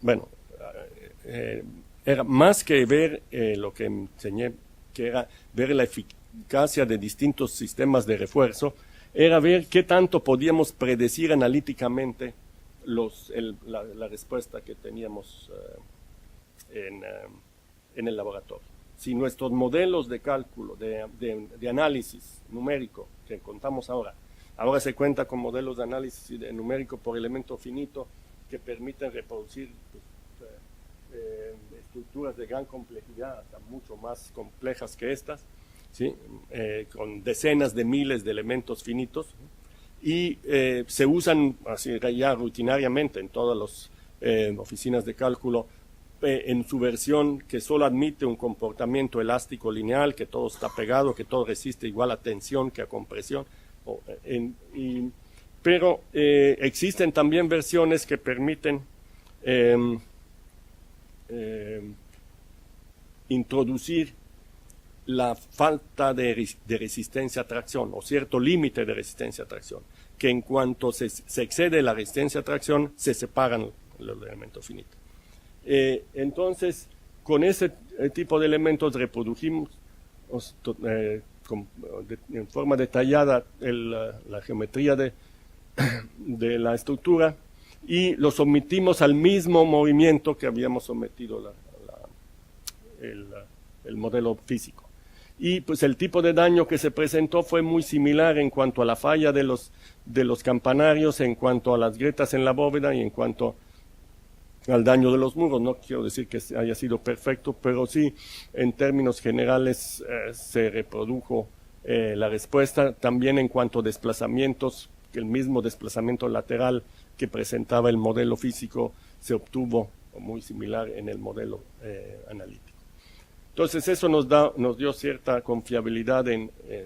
era más que ver lo que enseñé, que era ver la eficacia de distintos sistemas de refuerzo, era ver qué tanto podíamos predecir analíticamente la respuesta que teníamos en el laboratorio. Si nuestros modelos de cálculo, de análisis numérico que contamos ahora se cuenta con modelos de análisis numérico por elemento finito que permiten reproducir estructuras de gran complejidad, hasta mucho más complejas que estas, ¿sí? Con decenas de miles de elementos finitos, y se usan así ya rutinariamente en todas las oficinas de cálculo en su versión que solo admite un comportamiento elástico lineal, que todo está pegado, que todo resiste igual a tensión que a compresión, pero existen también versiones que permiten introducir la falta de resistencia a tracción o cierto límite de resistencia a tracción, que en cuanto se excede la resistencia a tracción se separan los elementos finitos. Entonces, con ese tipo de elementos reprodujimos en forma detallada la geometría de la estructura y lo sometimos al mismo movimiento que habíamos sometido el modelo físico. Y pues el tipo de daño que se presentó fue muy similar en cuanto a la falla de los campanarios, en cuanto a las grietas en la bóveda y en cuanto al daño de los muros. No quiero decir que haya sido perfecto, pero sí, en términos generales se reprodujo la respuesta. También en cuanto a desplazamientos, el mismo desplazamiento lateral que presentaba el modelo físico se obtuvo muy similar en el modelo analítico. Entonces eso nos dio cierta confiabilidad,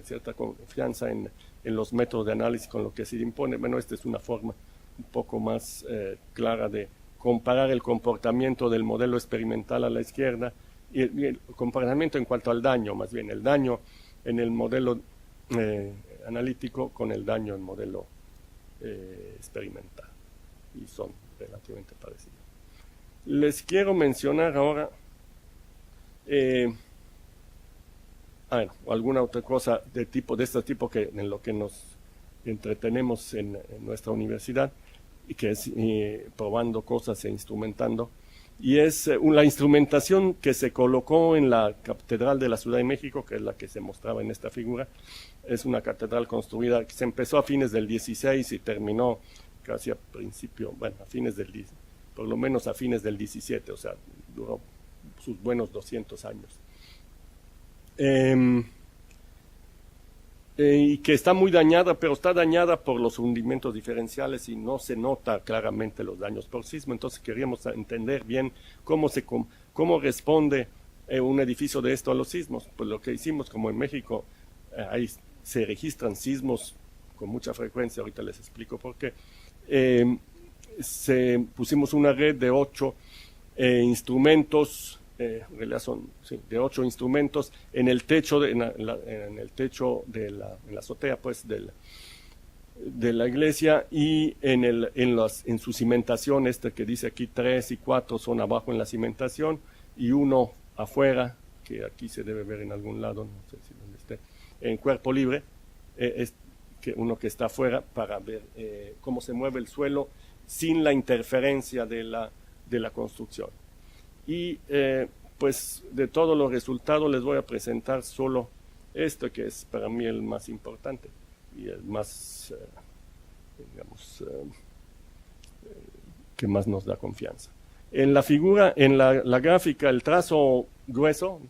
cierta confianza en los métodos de análisis con lo que se impone. Bueno, esta es una forma un poco más clara de comparar el comportamiento del modelo experimental a la izquierda y el comportamiento en cuanto al daño, más bien el daño en el modelo analítico con el daño en el modelo experimental, y son relativamente parecidos. Les quiero mencionar ahora alguna otra cosa de este tipo que en lo que nos entretenemos en nuestra universidad, y que es probando cosas e instrumentando, y es la instrumentación que se colocó en la Catedral de la Ciudad de México, que es la que se mostraba en esta figura. Es una catedral construida que se empezó a fines del 16 y terminó casi a principio, bueno, a fines del 10, por lo menos a fines del 17, o sea, duró sus buenos 200 años. Y que está muy dañada, pero está dañada por los hundimientos diferenciales y no se nota claramente los daños por sismo. Entonces queríamos entender bien cómo responde un edificio de esto a los sismos. Pues lo que hicimos, como en México ahí se registran sismos con mucha frecuencia, ahorita les explico por qué, pusimos una red de 8 instrumentos, en realidad son de 8 instrumentos en el techo, en la azotea pues de la iglesia, y en su cimentación, que dice aquí 3 y 4 son abajo en la cimentación y uno afuera, que aquí se debe ver en algún lado, no sé si donde esté, en cuerpo libre, uno que está afuera para ver cómo se mueve el suelo sin la interferencia de la construcción. Y pues de todos los resultados les voy a presentar solo esto, que es para mí el más importante y el más, que más nos da confianza. En la figura, en la gráfica, el trazo grueso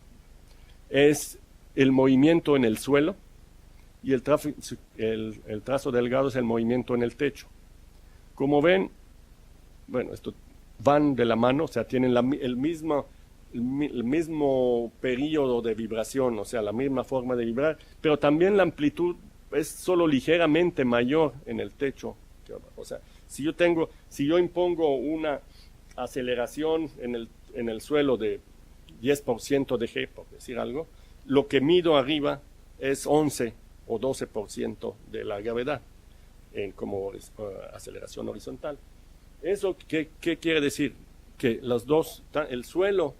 es el movimiento en el suelo y el trazo delgado es el movimiento en el techo. Como ven, bueno, esto van de la mano, o sea, tienen el mismo periodo de vibración, o sea, la misma forma de vibrar, pero también la amplitud es solo ligeramente mayor en el techo. O sea, si yo impongo una aceleración en el suelo de 10% de G, por decir algo, lo que mido arriba es 11 o 12% de la gravedad como aceleración horizontal. ¿Eso qué quiere decir? Que los dos, el suelo,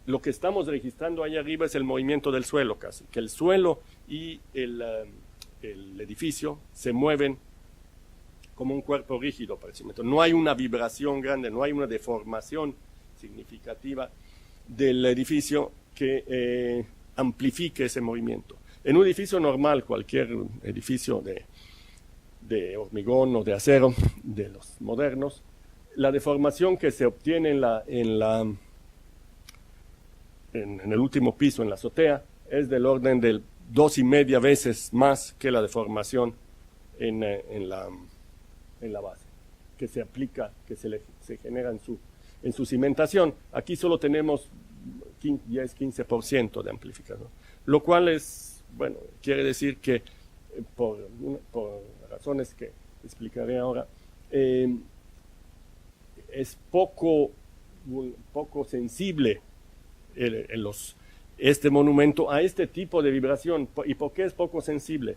lo que estamos registrando ahí arriba es el movimiento del suelo casi, que el suelo y el edificio se mueven como un cuerpo rígido, parece. No hay una vibración grande, no hay una deformación significativa del edificio que amplifique ese movimiento. En un edificio normal, cualquier edificio de hormigón o de acero, de los modernos, la deformación que se obtiene en el último piso, en la azotea, es del orden del 2,5 veces más que la deformación en la base, que se aplica, que se genera en su cimentación. Aquí solo tenemos 10-15% de amplificación, lo cual es, bueno, quiere decir que por razones que explicaré ahora, es poco sensible este monumento a este tipo de vibración. ¿Y por qué es poco sensible?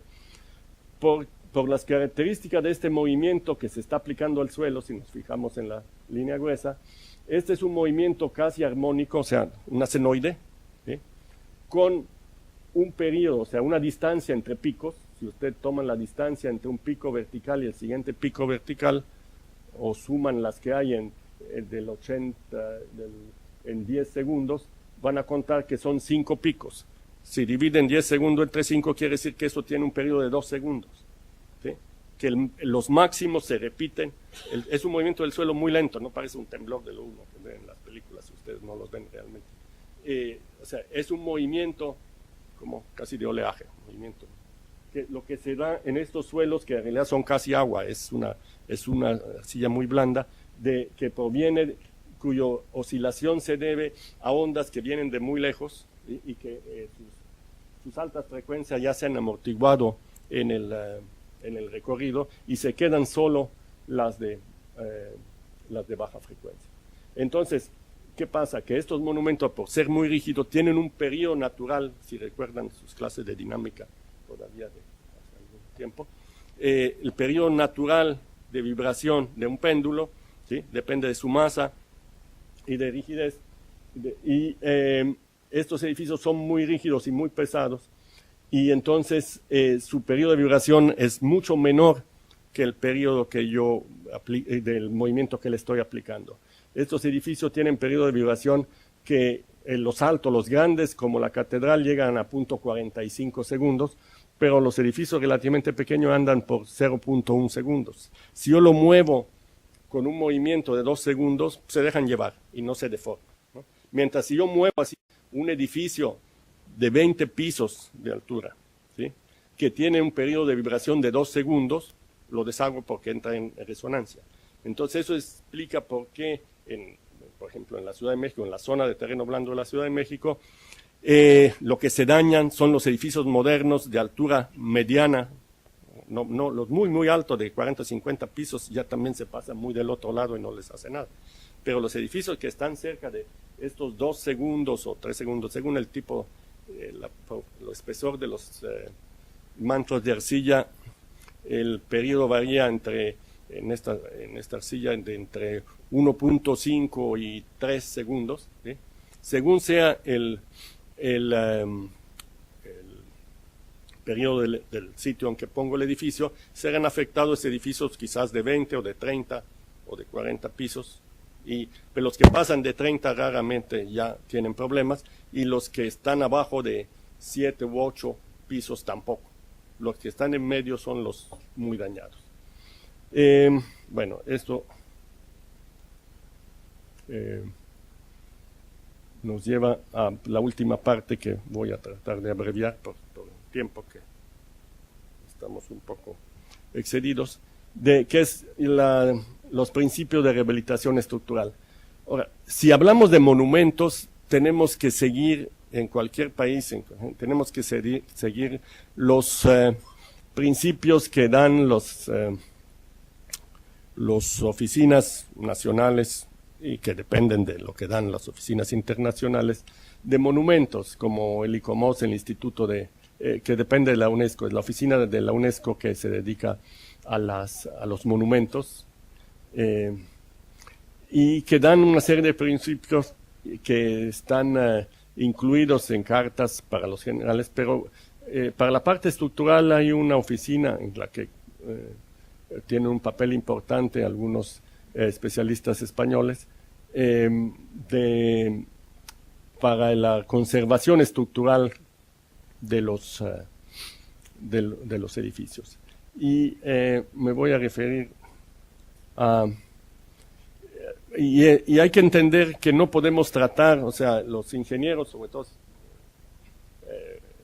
Por las características de este movimiento que se está aplicando al suelo, si nos fijamos en la línea gruesa. Este es un movimiento casi armónico, o sea, una senoide, ¿sí? Con un periodo, o sea, una distancia entre picos. Si usted toma la distancia entre un pico vertical y el siguiente pico vertical, o suman las que hay en 10 segundos, van a contar que son 5 picos. Si dividen 10 segundos entre 5, quiere decir que eso tiene un periodo de 2 segundos. ¿Sí? Que los máximos se repiten. Es un movimiento del suelo muy lento, no parece un temblor de lo uno que ven en las películas, ustedes no los ven realmente. O sea, es un movimiento como casi de oleaje, movimiento. Lo que se da en estos suelos, que en realidad son casi agua, es una arcilla muy blanda, que proviene, cuya oscilación se debe a ondas que vienen de muy lejos, y que sus altas frecuencias ya se han amortiguado en el recorrido y se quedan solo las de baja frecuencia. Entonces, ¿qué pasa? Que estos monumentos, por ser muy rígidos, tienen un periodo natural, si recuerdan sus clases de dinámica todavía de hace algún tiempo, el periodo natural de vibración de un péndulo, ¿sí? Depende de su masa y de rigidez, estos edificios son muy rígidos y muy pesados, y entonces su periodo de vibración es mucho menor que el periodo que del movimiento que le estoy aplicando. Estos edificios tienen periodo de vibración que los altos, los grandes, como la catedral, llegan a 0.45 segundos, pero los edificios relativamente pequeños andan por 0.1 segundos. Si yo lo muevo con un movimiento de 2 segundos, se dejan llevar y no se deforman, ¿no? Mientras si yo muevo así un edificio de 20 pisos de altura, ¿sí? Que tiene un periodo de vibración de 2 segundos, lo deshago porque entra en resonancia. Entonces eso explica por qué, por ejemplo, en la Ciudad de México, en la zona de terreno blando de la Ciudad de México, lo que se dañan son los edificios modernos de altura mediana, no los muy, muy altos de 40 o 50 pisos, ya también se pasan muy del otro lado y no les hace nada. Pero los edificios que están cerca de estos 2 segundos o 3 segundos, según el tipo, el espesor de los mantos de arcilla, el periodo varía en esta arcilla entre 1.5 y 3 segundos, ¿sí? Según sea el periodo del sitio en que pongo el edificio, serán afectados edificios quizás de 20 o de 30 o de 40 pisos, pero los que pasan de 30 raramente ya tienen problemas, y los que están abajo de 7 u 8 pisos tampoco. Los que están en medio son los muy dañados. Bueno, esto nos lleva a la última parte, que voy a tratar de abreviar por el tiempo, que estamos un poco excedidos, que es los principios de rehabilitación estructural. Ahora, si hablamos de monumentos, tenemos que seguir en cualquier país, tenemos que seguir los principios que dan las oficinas nacionales, y que dependen de lo que dan las oficinas internacionales de monumentos, como el ICOMOS, el Instituto que depende de la UNESCO, es la oficina de la UNESCO que se dedica a los monumentos, y que dan una serie de principios que están incluidos en cartas para los generales, pero para la parte estructural hay una oficina en la que tienen un papel importante algunos especialistas españoles para la conservación estructural de los edificios. Y me voy a referir a... Y hay que entender que no podemos tratar, o sea, los ingenieros, sobre todo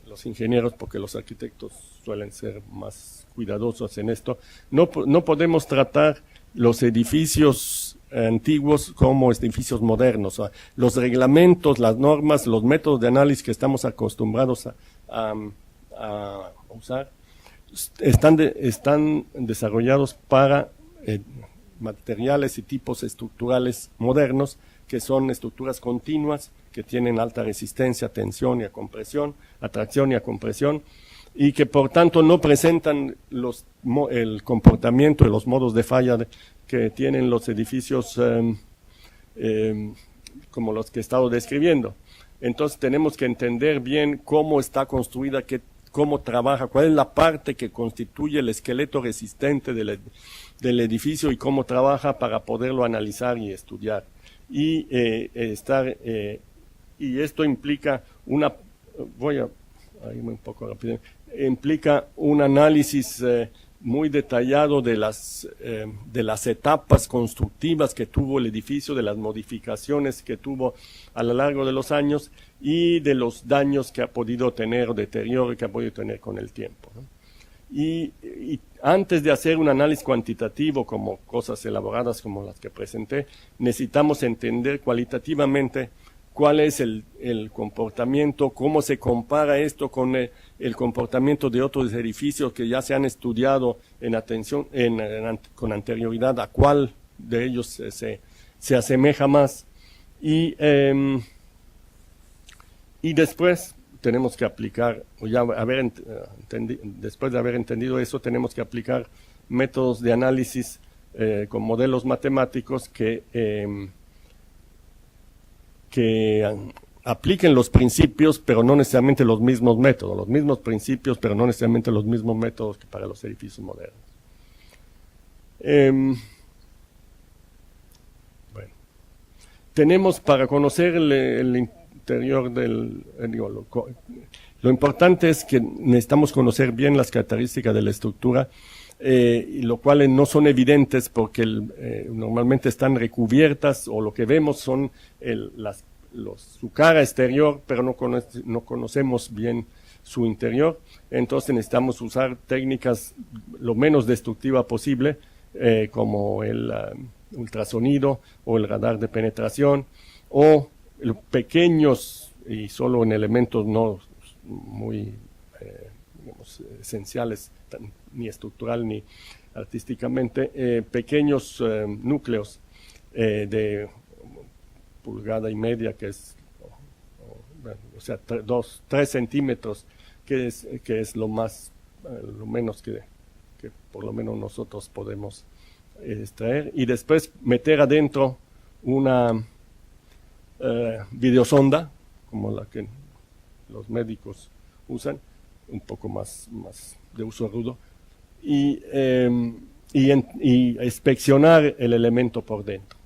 los ingenieros, porque los arquitectos suelen ser más cuidadosos en esto, no podemos tratar los edificios antiguos como edificios modernos. O sea, los reglamentos, las normas, los métodos de análisis que estamos acostumbrados a usar están desarrollados para materiales y tipos estructurales modernos, que son estructuras continuas que tienen alta resistencia a tensión y a compresión, a tracción y a compresión, y que por tanto no presentan el comportamiento y los modos de falla que tienen los edificios como los que he estado describiendo. Entonces tenemos que entender bien cómo está construida, cómo trabaja, cuál es la parte que constituye el esqueleto resistente del edificio y cómo trabaja para poderlo analizar y estudiar. Y y esto implica voy a irme un poco rápido, implica un análisis muy detallado de las etapas constructivas que tuvo el edificio, de las modificaciones que tuvo a lo largo de los años y de los daños que ha podido tener o deterioro que ha podido tener con el tiempo, ¿no? Y antes de hacer un análisis cuantitativo como cosas elaboradas como las que presenté, necesitamos entender cualitativamente cuál es el comportamiento, cómo se compara esto con el comportamiento de otros edificios que ya se han estudiado con anterioridad, a cuál de ellos se asemeja más. Y después tenemos que aplicar, después de haber entendido eso, tenemos que aplicar métodos de análisis con modelos matemáticos que apliquen los principios, pero no necesariamente los mismos métodos, los mismos principios, pero no necesariamente los mismos métodos que para los edificios modernos. Bueno, tenemos para conocer el interior lo importante es que necesitamos conocer bien las características de la estructura, y lo cual no son evidentes porque normalmente están recubiertas, o lo que vemos son su cara exterior, pero no conocemos bien su interior. Entonces necesitamos usar técnicas lo menos destructivas posible, como el ultrasonido o el radar de penetración, o pequeños y solo en elementos no muy esenciales, ni estructural ni artísticamente, pequeños núcleos de pulgada y media, que es, o sea, 3 centímetros, que es lo menos que por lo menos nosotros podemos extraer, y después meter adentro una videosonda, como la que los médicos usan, un poco más de uso rudo, y inspeccionar el elemento por dentro,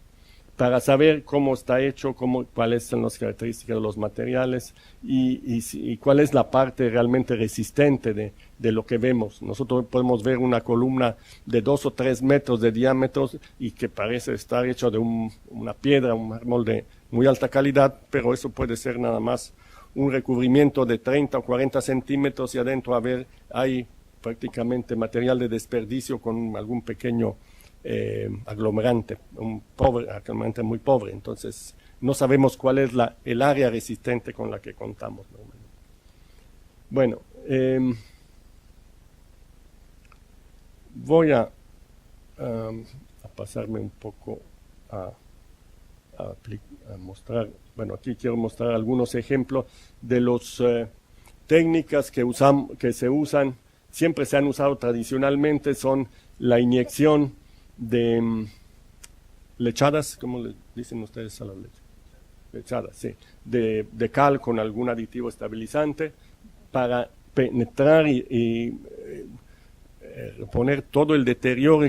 para saber cómo está hecho, cuáles son las características de los materiales y cuál es la parte realmente resistente de lo que vemos. Nosotros podemos ver una columna de 2 o 3 metros de diámetro y que parece estar hecho de una piedra, un mármol de muy alta calidad, pero eso puede ser nada más un recubrimiento de 30 o 40 centímetros y adentro hay prácticamente material de desperdicio con algún pequeño aglomerante, aglomerante muy pobre. Entonces no sabemos cuál es el área resistente con la que contamos normalmente. Bueno, voy a pasarme un poco a mostrar. Bueno, aquí quiero mostrar algunos ejemplos de las técnicas que se usan, siempre se han usado tradicionalmente, son la inyección de lechadas, ¿cómo le dicen ustedes a las lechadas? Sí, de cal con algún aditivo estabilizante para penetrar y poner todo el deterioro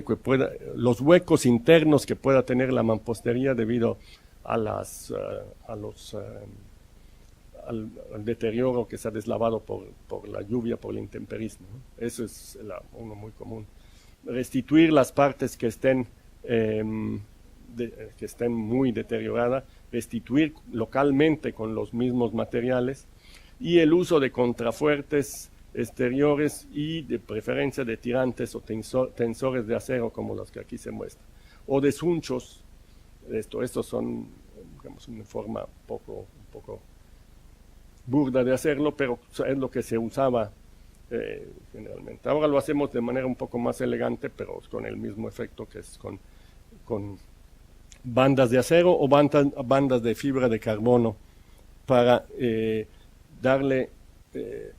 los huecos internos que pueda tener la mampostería debido al deterioro que se ha deslavado por la lluvia, por el intemperismo, ¿no? Eso es uno muy común. Restituir las partes que estén muy deterioradas, restituir localmente con los mismos materiales, y el uso de contrafuertes exteriores y de preferencia de tirantes o tensores de acero como los que aquí se muestran, o de sunchos. Estos son, digamos, una forma un poco burda de hacerlo, pero es lo que se usaba generalmente. Ahora lo hacemos de manera un poco más elegante, pero con el mismo efecto, que es con bandas de acero o bandas de fibra de carbono para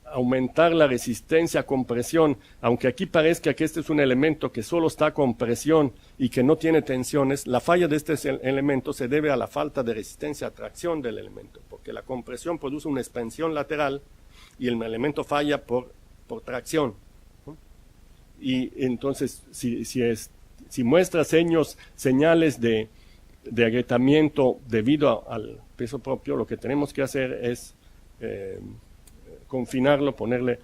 aumentar la resistencia a compresión, aunque aquí parezca que este es un elemento que solo está con presión y que no tiene tensiones. La falla de este elemento se debe a la falta de resistencia a tracción del elemento, porque la compresión produce una expansión lateral y el elemento falla por tracción, ¿no? Y entonces si muestra señales de agrietamiento debido al peso propio, lo que tenemos que hacer es confinarlo, ponerle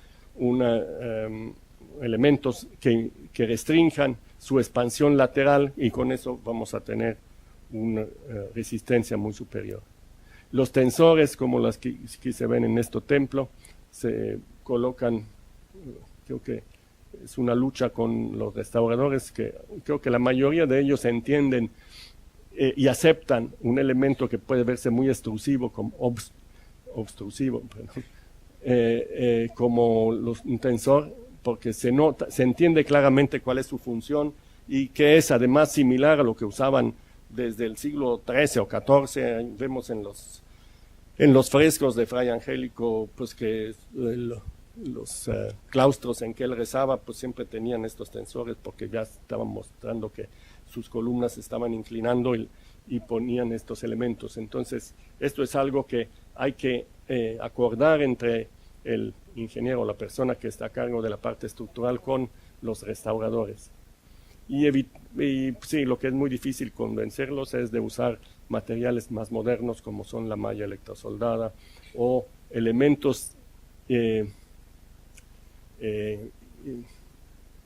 elementos que restrinjan su expansión lateral, y con eso vamos a tener una resistencia muy superior. Los tensores, como las que se ven en este templo, se colocan, creo que es una lucha con los restauradores, que creo que la mayoría de ellos entienden y aceptan un elemento que puede verse muy extrusivo, como como un tensor, porque se entiende claramente cuál es su función y que es además similar a lo que usaban desde el siglo XIII o XIV. Vemos en los frescos de Fray Angélico, pues que los claustros en que él rezaba, pues siempre tenían estos tensores, porque ya estaban mostrando que sus columnas se estaban inclinando y ponían estos elementos. Entonces, esto es algo que hay que acordar entre el ingeniero, la persona que está a cargo de la parte estructural, con los restauradores. Y sí, lo que es muy difícil convencerlos es de usar materiales más modernos, como son la malla electrosoldada o elementos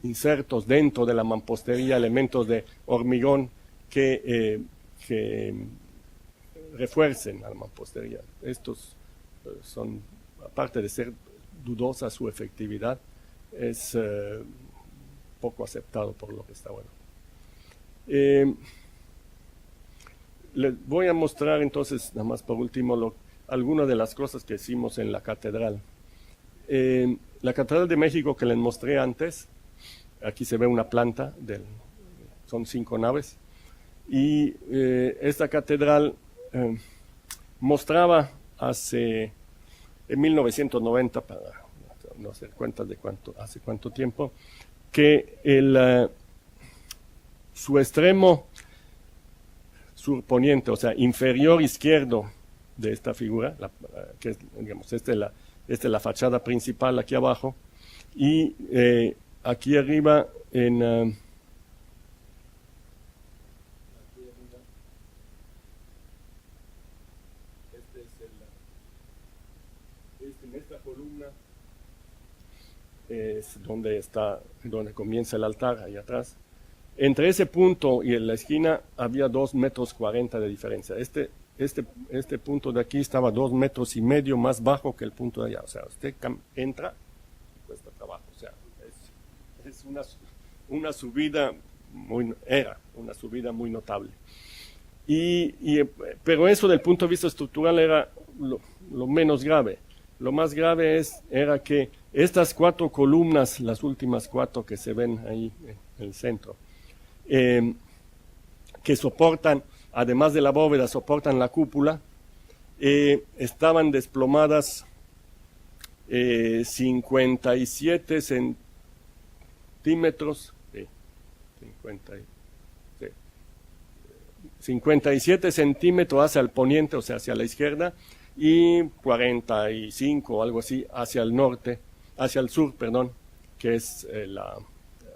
insertos dentro de la mampostería, elementos de hormigón que refuercen a la mampostería. Estos son, aparte de ser dudosa su efectividad, es poco aceptado por los restauradores. Les voy a mostrar entonces, nada más por último, algunas de las cosas que hicimos en la catedral. La Catedral de México, que les mostré antes, aquí se ve una planta, son 5 naves, y esta catedral mostraba en 1990, para no hacer cuentas de hace cuánto tiempo, que su extremo surponiente, o sea, inferior izquierdo de esta figura, que es, digamos, esta es la fachada principal aquí abajo, y aquí arriba en esta columna es donde comienza el altar, ahí atrás. Entre ese punto y en la esquina había 2,40 metros de diferencia. Este punto de aquí estaba 2,5 metros más bajo que el punto de allá. O sea, usted entra y cuesta trabajo. O sea, es una subida una subida muy notable. Pero eso, del punto de vista estructural, era lo menos grave. Lo más grave era que estas 4 columnas, las últimas 4 que se ven ahí en el centro, que soportan, además de la bóveda, soportan la cúpula, estaban desplomadas 57 centímetros, 57 centímetros hacia el poniente, o sea, hacia la izquierda, y 45 o algo así hacia el sur, que es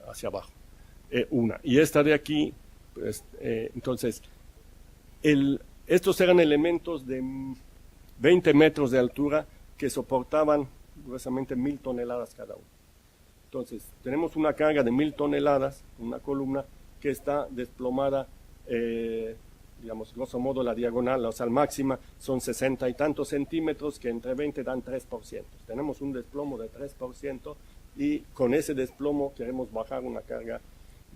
hacia abajo. Y esta de aquí, pues, entonces, estos eran elementos de 20 metros de altura que soportaban gruesamente 1,000 toneladas cada uno. Entonces, tenemos una carga de 1,000 toneladas, una columna que está desplomada, digamos, grosso modo la diagonal, o sea, la máxima son 60 y tantos centímetros, que entre 20 dan 3%. Tenemos un desplomo de 3% y con ese desplomo queremos bajar una carga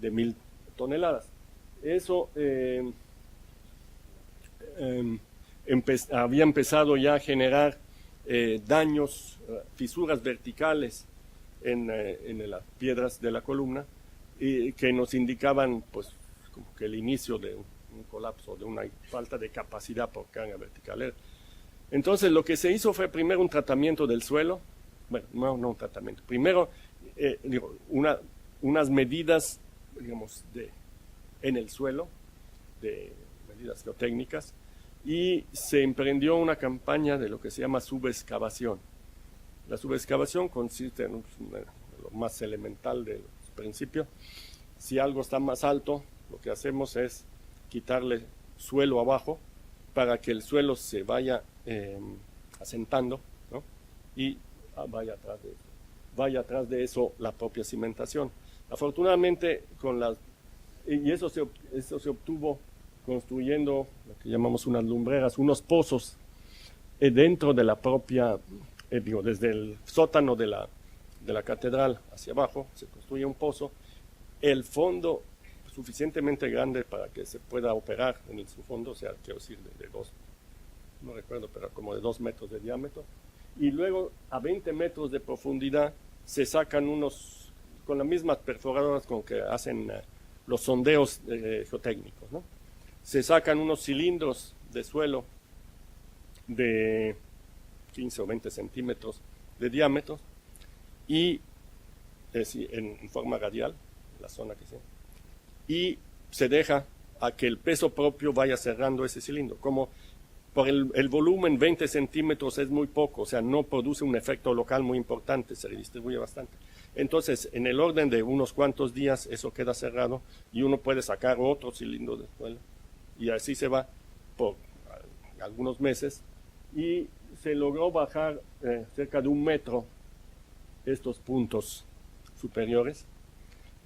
de 1,000 toneladas. Eso había empezado ya a generar daños, fisuras verticales en las piedras de la columna, y que nos indicaban, pues, como que el inicio de un colapso, de una falta de capacidad por carga vertical. Entonces lo que se hizo fue primero un tratamiento del suelo, bueno, no un tratamiento, primero unas medidas, digamos, en el suelo, de medidas geotécnicas, y se emprendió una campaña de lo que se llama subexcavación. La subexcavación consiste en lo más elemental del principio. Si algo está más alto, lo que hacemos es quitarle suelo abajo para que el suelo se vaya asentando, ¿no? Y vaya atrás de eso la propia cimentación. Afortunadamente, eso se obtuvo construyendo lo que llamamos unas lumbreras, unos pozos dentro de la propia, desde el sótano de la catedral hacia abajo, se construye un pozo, el fondo suficientemente grande para que se pueda operar en su fondo, o sea, quiero decir, de 2, no recuerdo, pero como de 2 metros de diámetro, y luego a 20 metros de profundidad se sacan unos, con las mismas perforadoras con que hacen los sondeos geotécnicos, ¿no? Se sacan unos cilindros de suelo de 15 o 20 centímetros de diámetro y en forma radial, la zona que sea, y se deja a que el peso propio vaya cerrando ese cilindro. Como por el volumen 20 centímetros es muy poco, o sea, no produce un efecto local muy importante, se redistribuye bastante. Entonces, en el orden de unos cuantos días, eso queda cerrado y uno puede sacar otro cilindro de suelo. Y así se va por algunos meses y se logró bajar cerca de 1 metro estos puntos superiores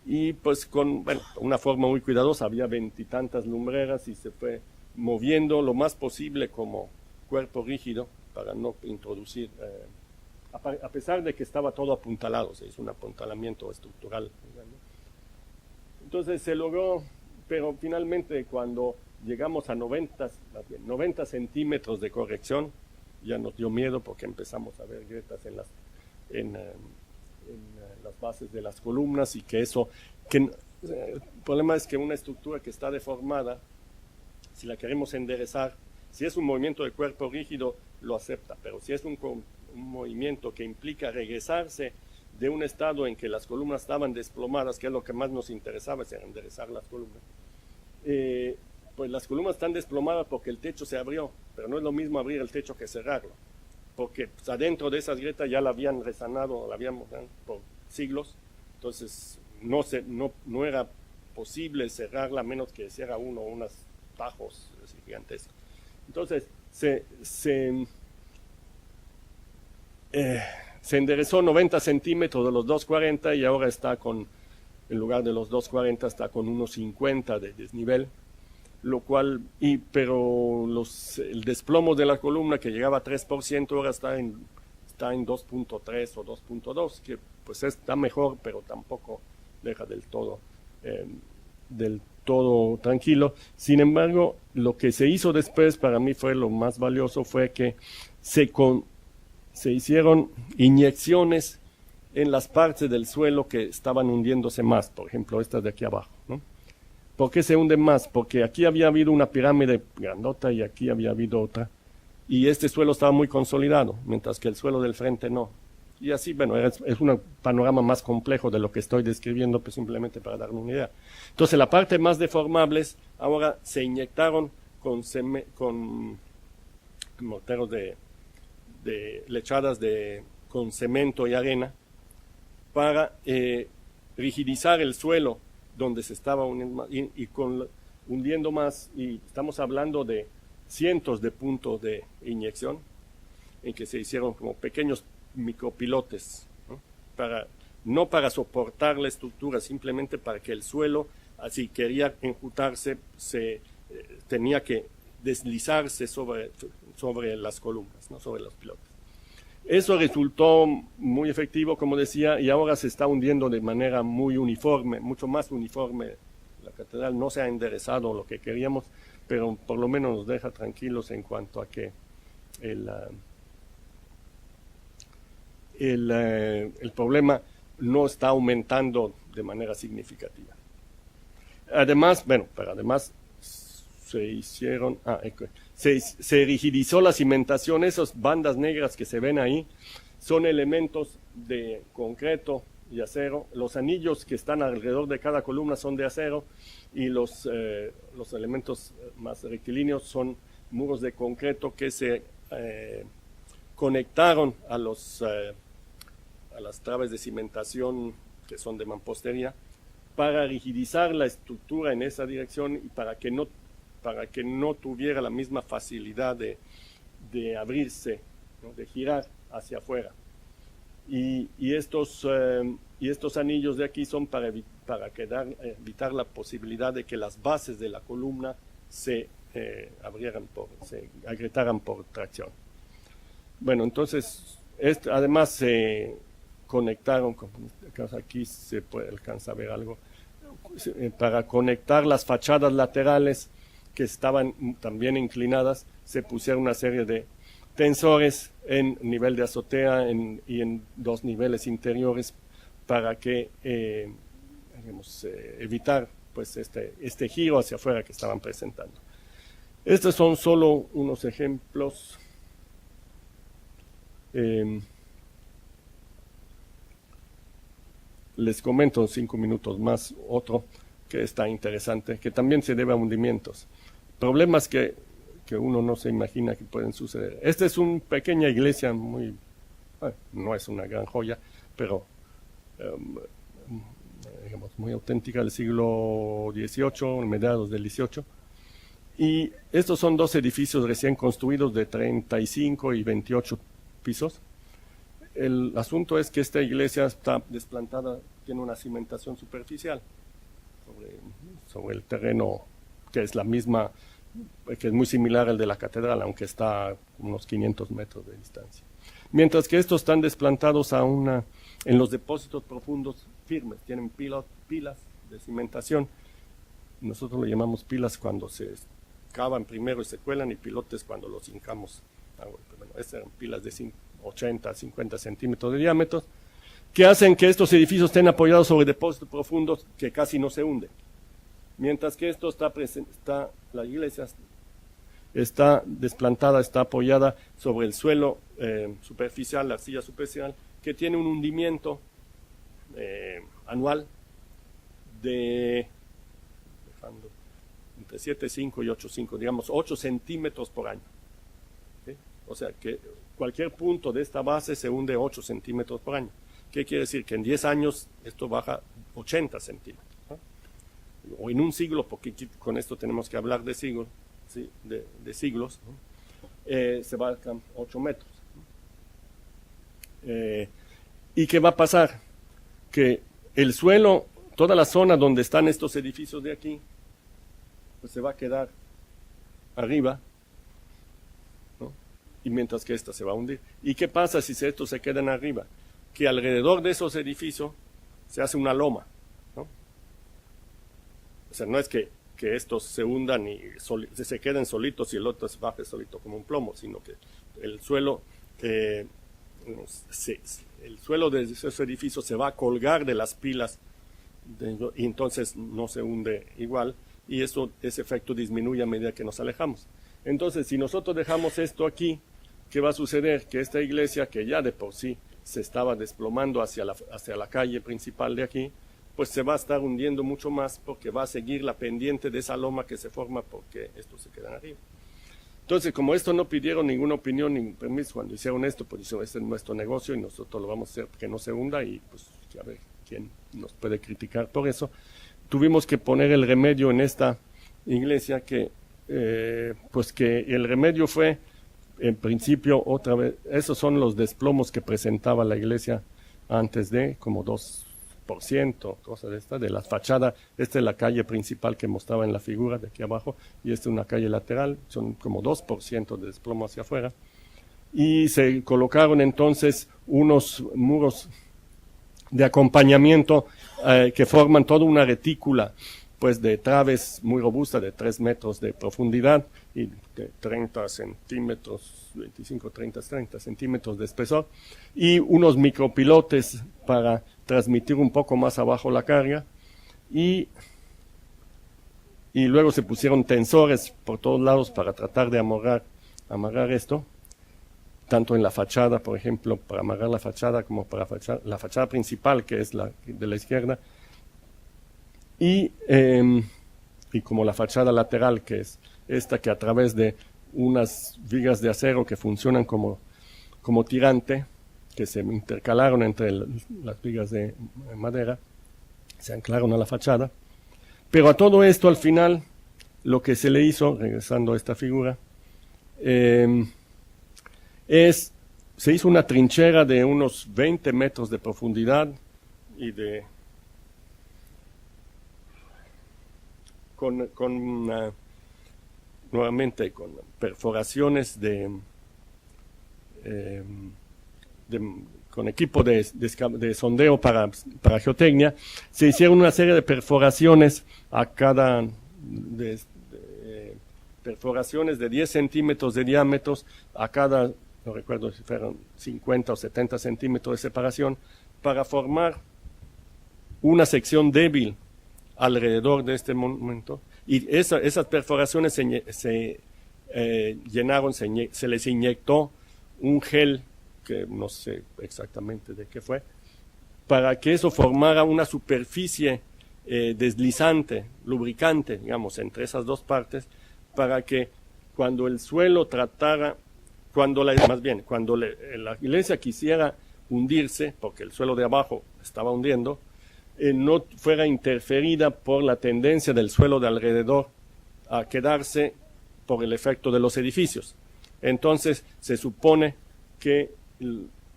y pues con una forma muy cuidadosa, había 20 y tantas lumbreras y se fue moviendo lo más posible como cuerpo rígido para no introducir, a pesar de que estaba todo apuntalado, se hizo un apuntalamiento estructural. Entonces se logró, pero finalmente cuando llegamos a 90 centímetros de corrección, ya nos dio miedo porque empezamos a ver grietas en las bases de las columnas y que el problema es que una estructura que está deformada, si la queremos enderezar, si es un movimiento de cuerpo rígido, lo acepta, pero si es un movimiento que implica regresarse de un estado en que las columnas estaban desplomadas, que es lo que más nos interesaba, es enderezar las columnas, pues las columnas están desplomadas porque el techo se abrió, pero no es lo mismo abrir el techo que cerrarlo, porque pues, adentro de esas grietas ya la habían resanado, la habíamos por siglos, entonces no era posible cerrarla a menos que hiciera unos tajos gigantescos. Entonces se enderezó 90 centímetros de los 240 y ahora está en lugar de los 240 está con unos 50 de desnivel, lo cual, pero el desplomo de la columna que llegaba a 3% ahora está en 2.3 o 2.2, que pues está mejor, pero tampoco deja del todo tranquilo. Sin embargo, lo que se hizo después para mí fue lo más valioso, fue que se hicieron inyecciones en las partes del suelo que estaban hundiéndose más, por ejemplo estas de aquí abajo, ¿no? ¿Por qué se hunden más? Porque aquí había habido una pirámide grandota y aquí había habido otra, y este suelo estaba muy consolidado, mientras que el suelo del frente no. Y así, bueno, es un panorama más complejo de lo que estoy describiendo, pues simplemente para darle una idea. Entonces, la parte más deformables ahora se inyectaron con morteros de lechadas con cemento y arena para rigidizar el suelo donde se estaba hundiendo más, y estamos hablando de cientos de puntos de inyección en que se hicieron como pequeños micropilotes, ¿no? No para soportar la estructura, simplemente para que el suelo, si quería enjutarse, tenía que deslizarse sobre las columnas, ¿no? Sobre los pilotes. Eso resultó muy efectivo, como decía, y ahora se está hundiendo de manera muy uniforme, mucho más uniforme. La catedral no se ha enderezado lo que queríamos, pero por lo menos nos deja tranquilos en cuanto a que el problema no está aumentando de manera significativa. Además, se se rigidizó la cimentación. Esas bandas negras que se ven ahí son elementos de concreto y acero. Los anillos que están alrededor de cada columna son de acero, y los elementos más rectilíneos son muros de concreto que se conectaron a las traves de cimentación que son de mampostería, para rigidizar la estructura en esa dirección y para que no tuviera la misma facilidad de abrirse, ¿no?, de girar hacia afuera. Y estos anillos de aquí son para evitar la posibilidad de que las bases de la columna se agrietaran por tracción. Bueno, entonces, además se conectaron, aquí se alcanza a ver algo, para conectar las fachadas laterales que estaban también inclinadas, se pusieron una serie de tensores en nivel de azotea y en 2 niveles interiores para que evitar pues este giro hacia afuera que estaban presentando. Estos son solo unos ejemplos. Les comento en 5 minutos más otro que está interesante, que también se debe a hundimientos. Problemas que uno no se imagina que pueden suceder. Esta es una pequeña iglesia, no es una gran joya, pero digamos, muy auténtica, del siglo XVIII, mediados del XVIII. Y estos son 2 edificios recién construidos de 35 y 28 pisos. El asunto es que esta iglesia está desplantada, tiene una cimentación superficial sobre el terreno que es la misma, que es muy similar al de la catedral, aunque está a unos 500 metros de distancia. Mientras que estos están desplantados en los depósitos profundos firmes, tienen pilas de cimentación. Nosotros lo llamamos pilas cuando se cavan primero y se cuelan, y pilotes cuando los hincamos. Bueno, estas eran pilas de 80 a 50 centímetros de diámetro, que hacen que estos edificios estén apoyados sobre depósitos profundos que casi no se hunden. Mientras que esto la iglesia está desplantada, está apoyada sobre el suelo superficial, la arcilla superficial, que tiene un hundimiento anual de entre 7,5 y 8,5, digamos 8 centímetros por año. ¿Sí? O sea que cualquier punto de esta base se hunde 8 centímetros por año. ¿Qué quiere decir? Que en 10 años esto baja 80 centímetros. ¿No? O en un siglo, porque con esto tenemos que hablar de siglos, ¿sí? de siglos, ¿no? Se bajan 8 metros. ¿Y qué va a pasar? Que el suelo, toda la zona donde están estos edificios de aquí, pues se va a quedar arriba, ¿no? Y mientras que esta se va a hundir. ¿Y qué pasa si estos se quedan arriba? Que alrededor de esos edificios se hace una loma, ¿no? O sea, no es que estos se hundan y se queden solitos y el otro se baje solito como un plomo, sino que el suelo de esos edificios se va a colgar de las pilas y entonces no se hunde igual, y ese efecto disminuye a medida que nos alejamos. Entonces, si nosotros dejamos esto aquí, ¿qué va a suceder? Que esta iglesia, que ya de por sí se estaba desplomando hacia la calle principal de aquí, pues se va a estar hundiendo mucho más, porque va a seguir la pendiente de esa loma que se forma porque estos se quedan arriba. Entonces, como esto no pidieron ninguna opinión ni permiso cuando hicieron esto, pues dijeron, este es nuestro negocio y nosotros lo vamos a hacer que no se hunda, y pues a ver quién nos puede criticar por eso. Tuvimos que poner el remedio en esta iglesia, que el remedio fue, en principio, otra vez, esos son los desplomos que presentaba la iglesia antes de, como 2%, cosas de la fachada. Esta es la calle principal que mostraba en la figura de aquí abajo, y esta es una calle lateral, son como 2% de desplomo hacia afuera. Y se colocaron entonces unos muros de acompañamiento que forman toda una retícula, pues, de traves muy robusta de 3 metros de profundidad y de 30 centímetros, 30 centímetros de espesor, y unos micropilotes para transmitir un poco más abajo la carga, y y luego se pusieron tensores por todos lados para tratar de amarrar esto, tanto en la fachada, por ejemplo, para amarrar la fachada como para la fachada principal, que es la de la izquierda, y como la fachada lateral, que es esta, que a través de unas vigas de acero que funcionan como tirante, que se intercalaron entre las vigas de madera, se anclaron a la fachada. Pero a todo esto, al final, lo que se le hizo, regresando a esta figura, se hizo una trinchera de unos 20 metros de profundidad y nuevamente con perforaciones con equipo de sondeo para geotecnia. Se hicieron una serie de perforaciones perforaciones de 10 centímetros de diámetro a cada, no recuerdo si fueron 50 o 70 centímetros de separación, para formar una sección débil alrededor de este monumento, y esas perforaciones se les inyectó un gel, que no sé exactamente de qué fue, para que eso formara una superficie deslizante, lubricante, digamos, entre esas dos partes, para que cuando el suelo cuando la iglesia quisiera hundirse, porque el suelo de abajo estaba hundiendo, no fuera interferida por la tendencia del suelo de alrededor a quedarse por el efecto de los edificios. Entonces se supone que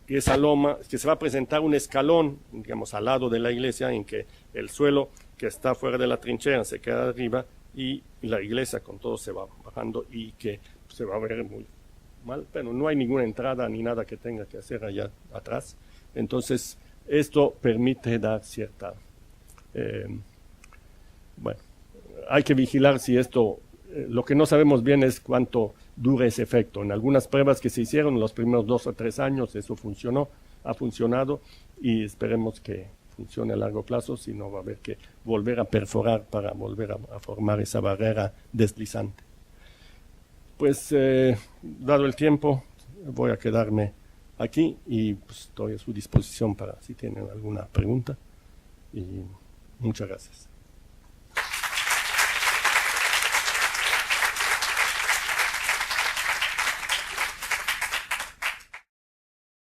esa loma, que se va a presentar un escalón, digamos, al lado de la iglesia, en que el suelo que está fuera de la trinchera se queda arriba y la iglesia con todo se va bajando, y que se va a ver muy mal, pero no hay ninguna entrada ni nada que tenga que hacer allá atrás. Entonces esto permite dar cierta bueno, hay que vigilar si esto, lo que no sabemos bien es cuánto dura ese efecto. En algunas pruebas que se hicieron en los primeros 2 o 3 años eso ha funcionado, y esperemos que funcione a largo plazo, si no va a haber que volver a perforar para volver a formar esa barrera deslizante. Pues dado el tiempo, voy a quedarme aquí y pues, estoy a su disposición para si tienen alguna pregunta, y muchas gracias.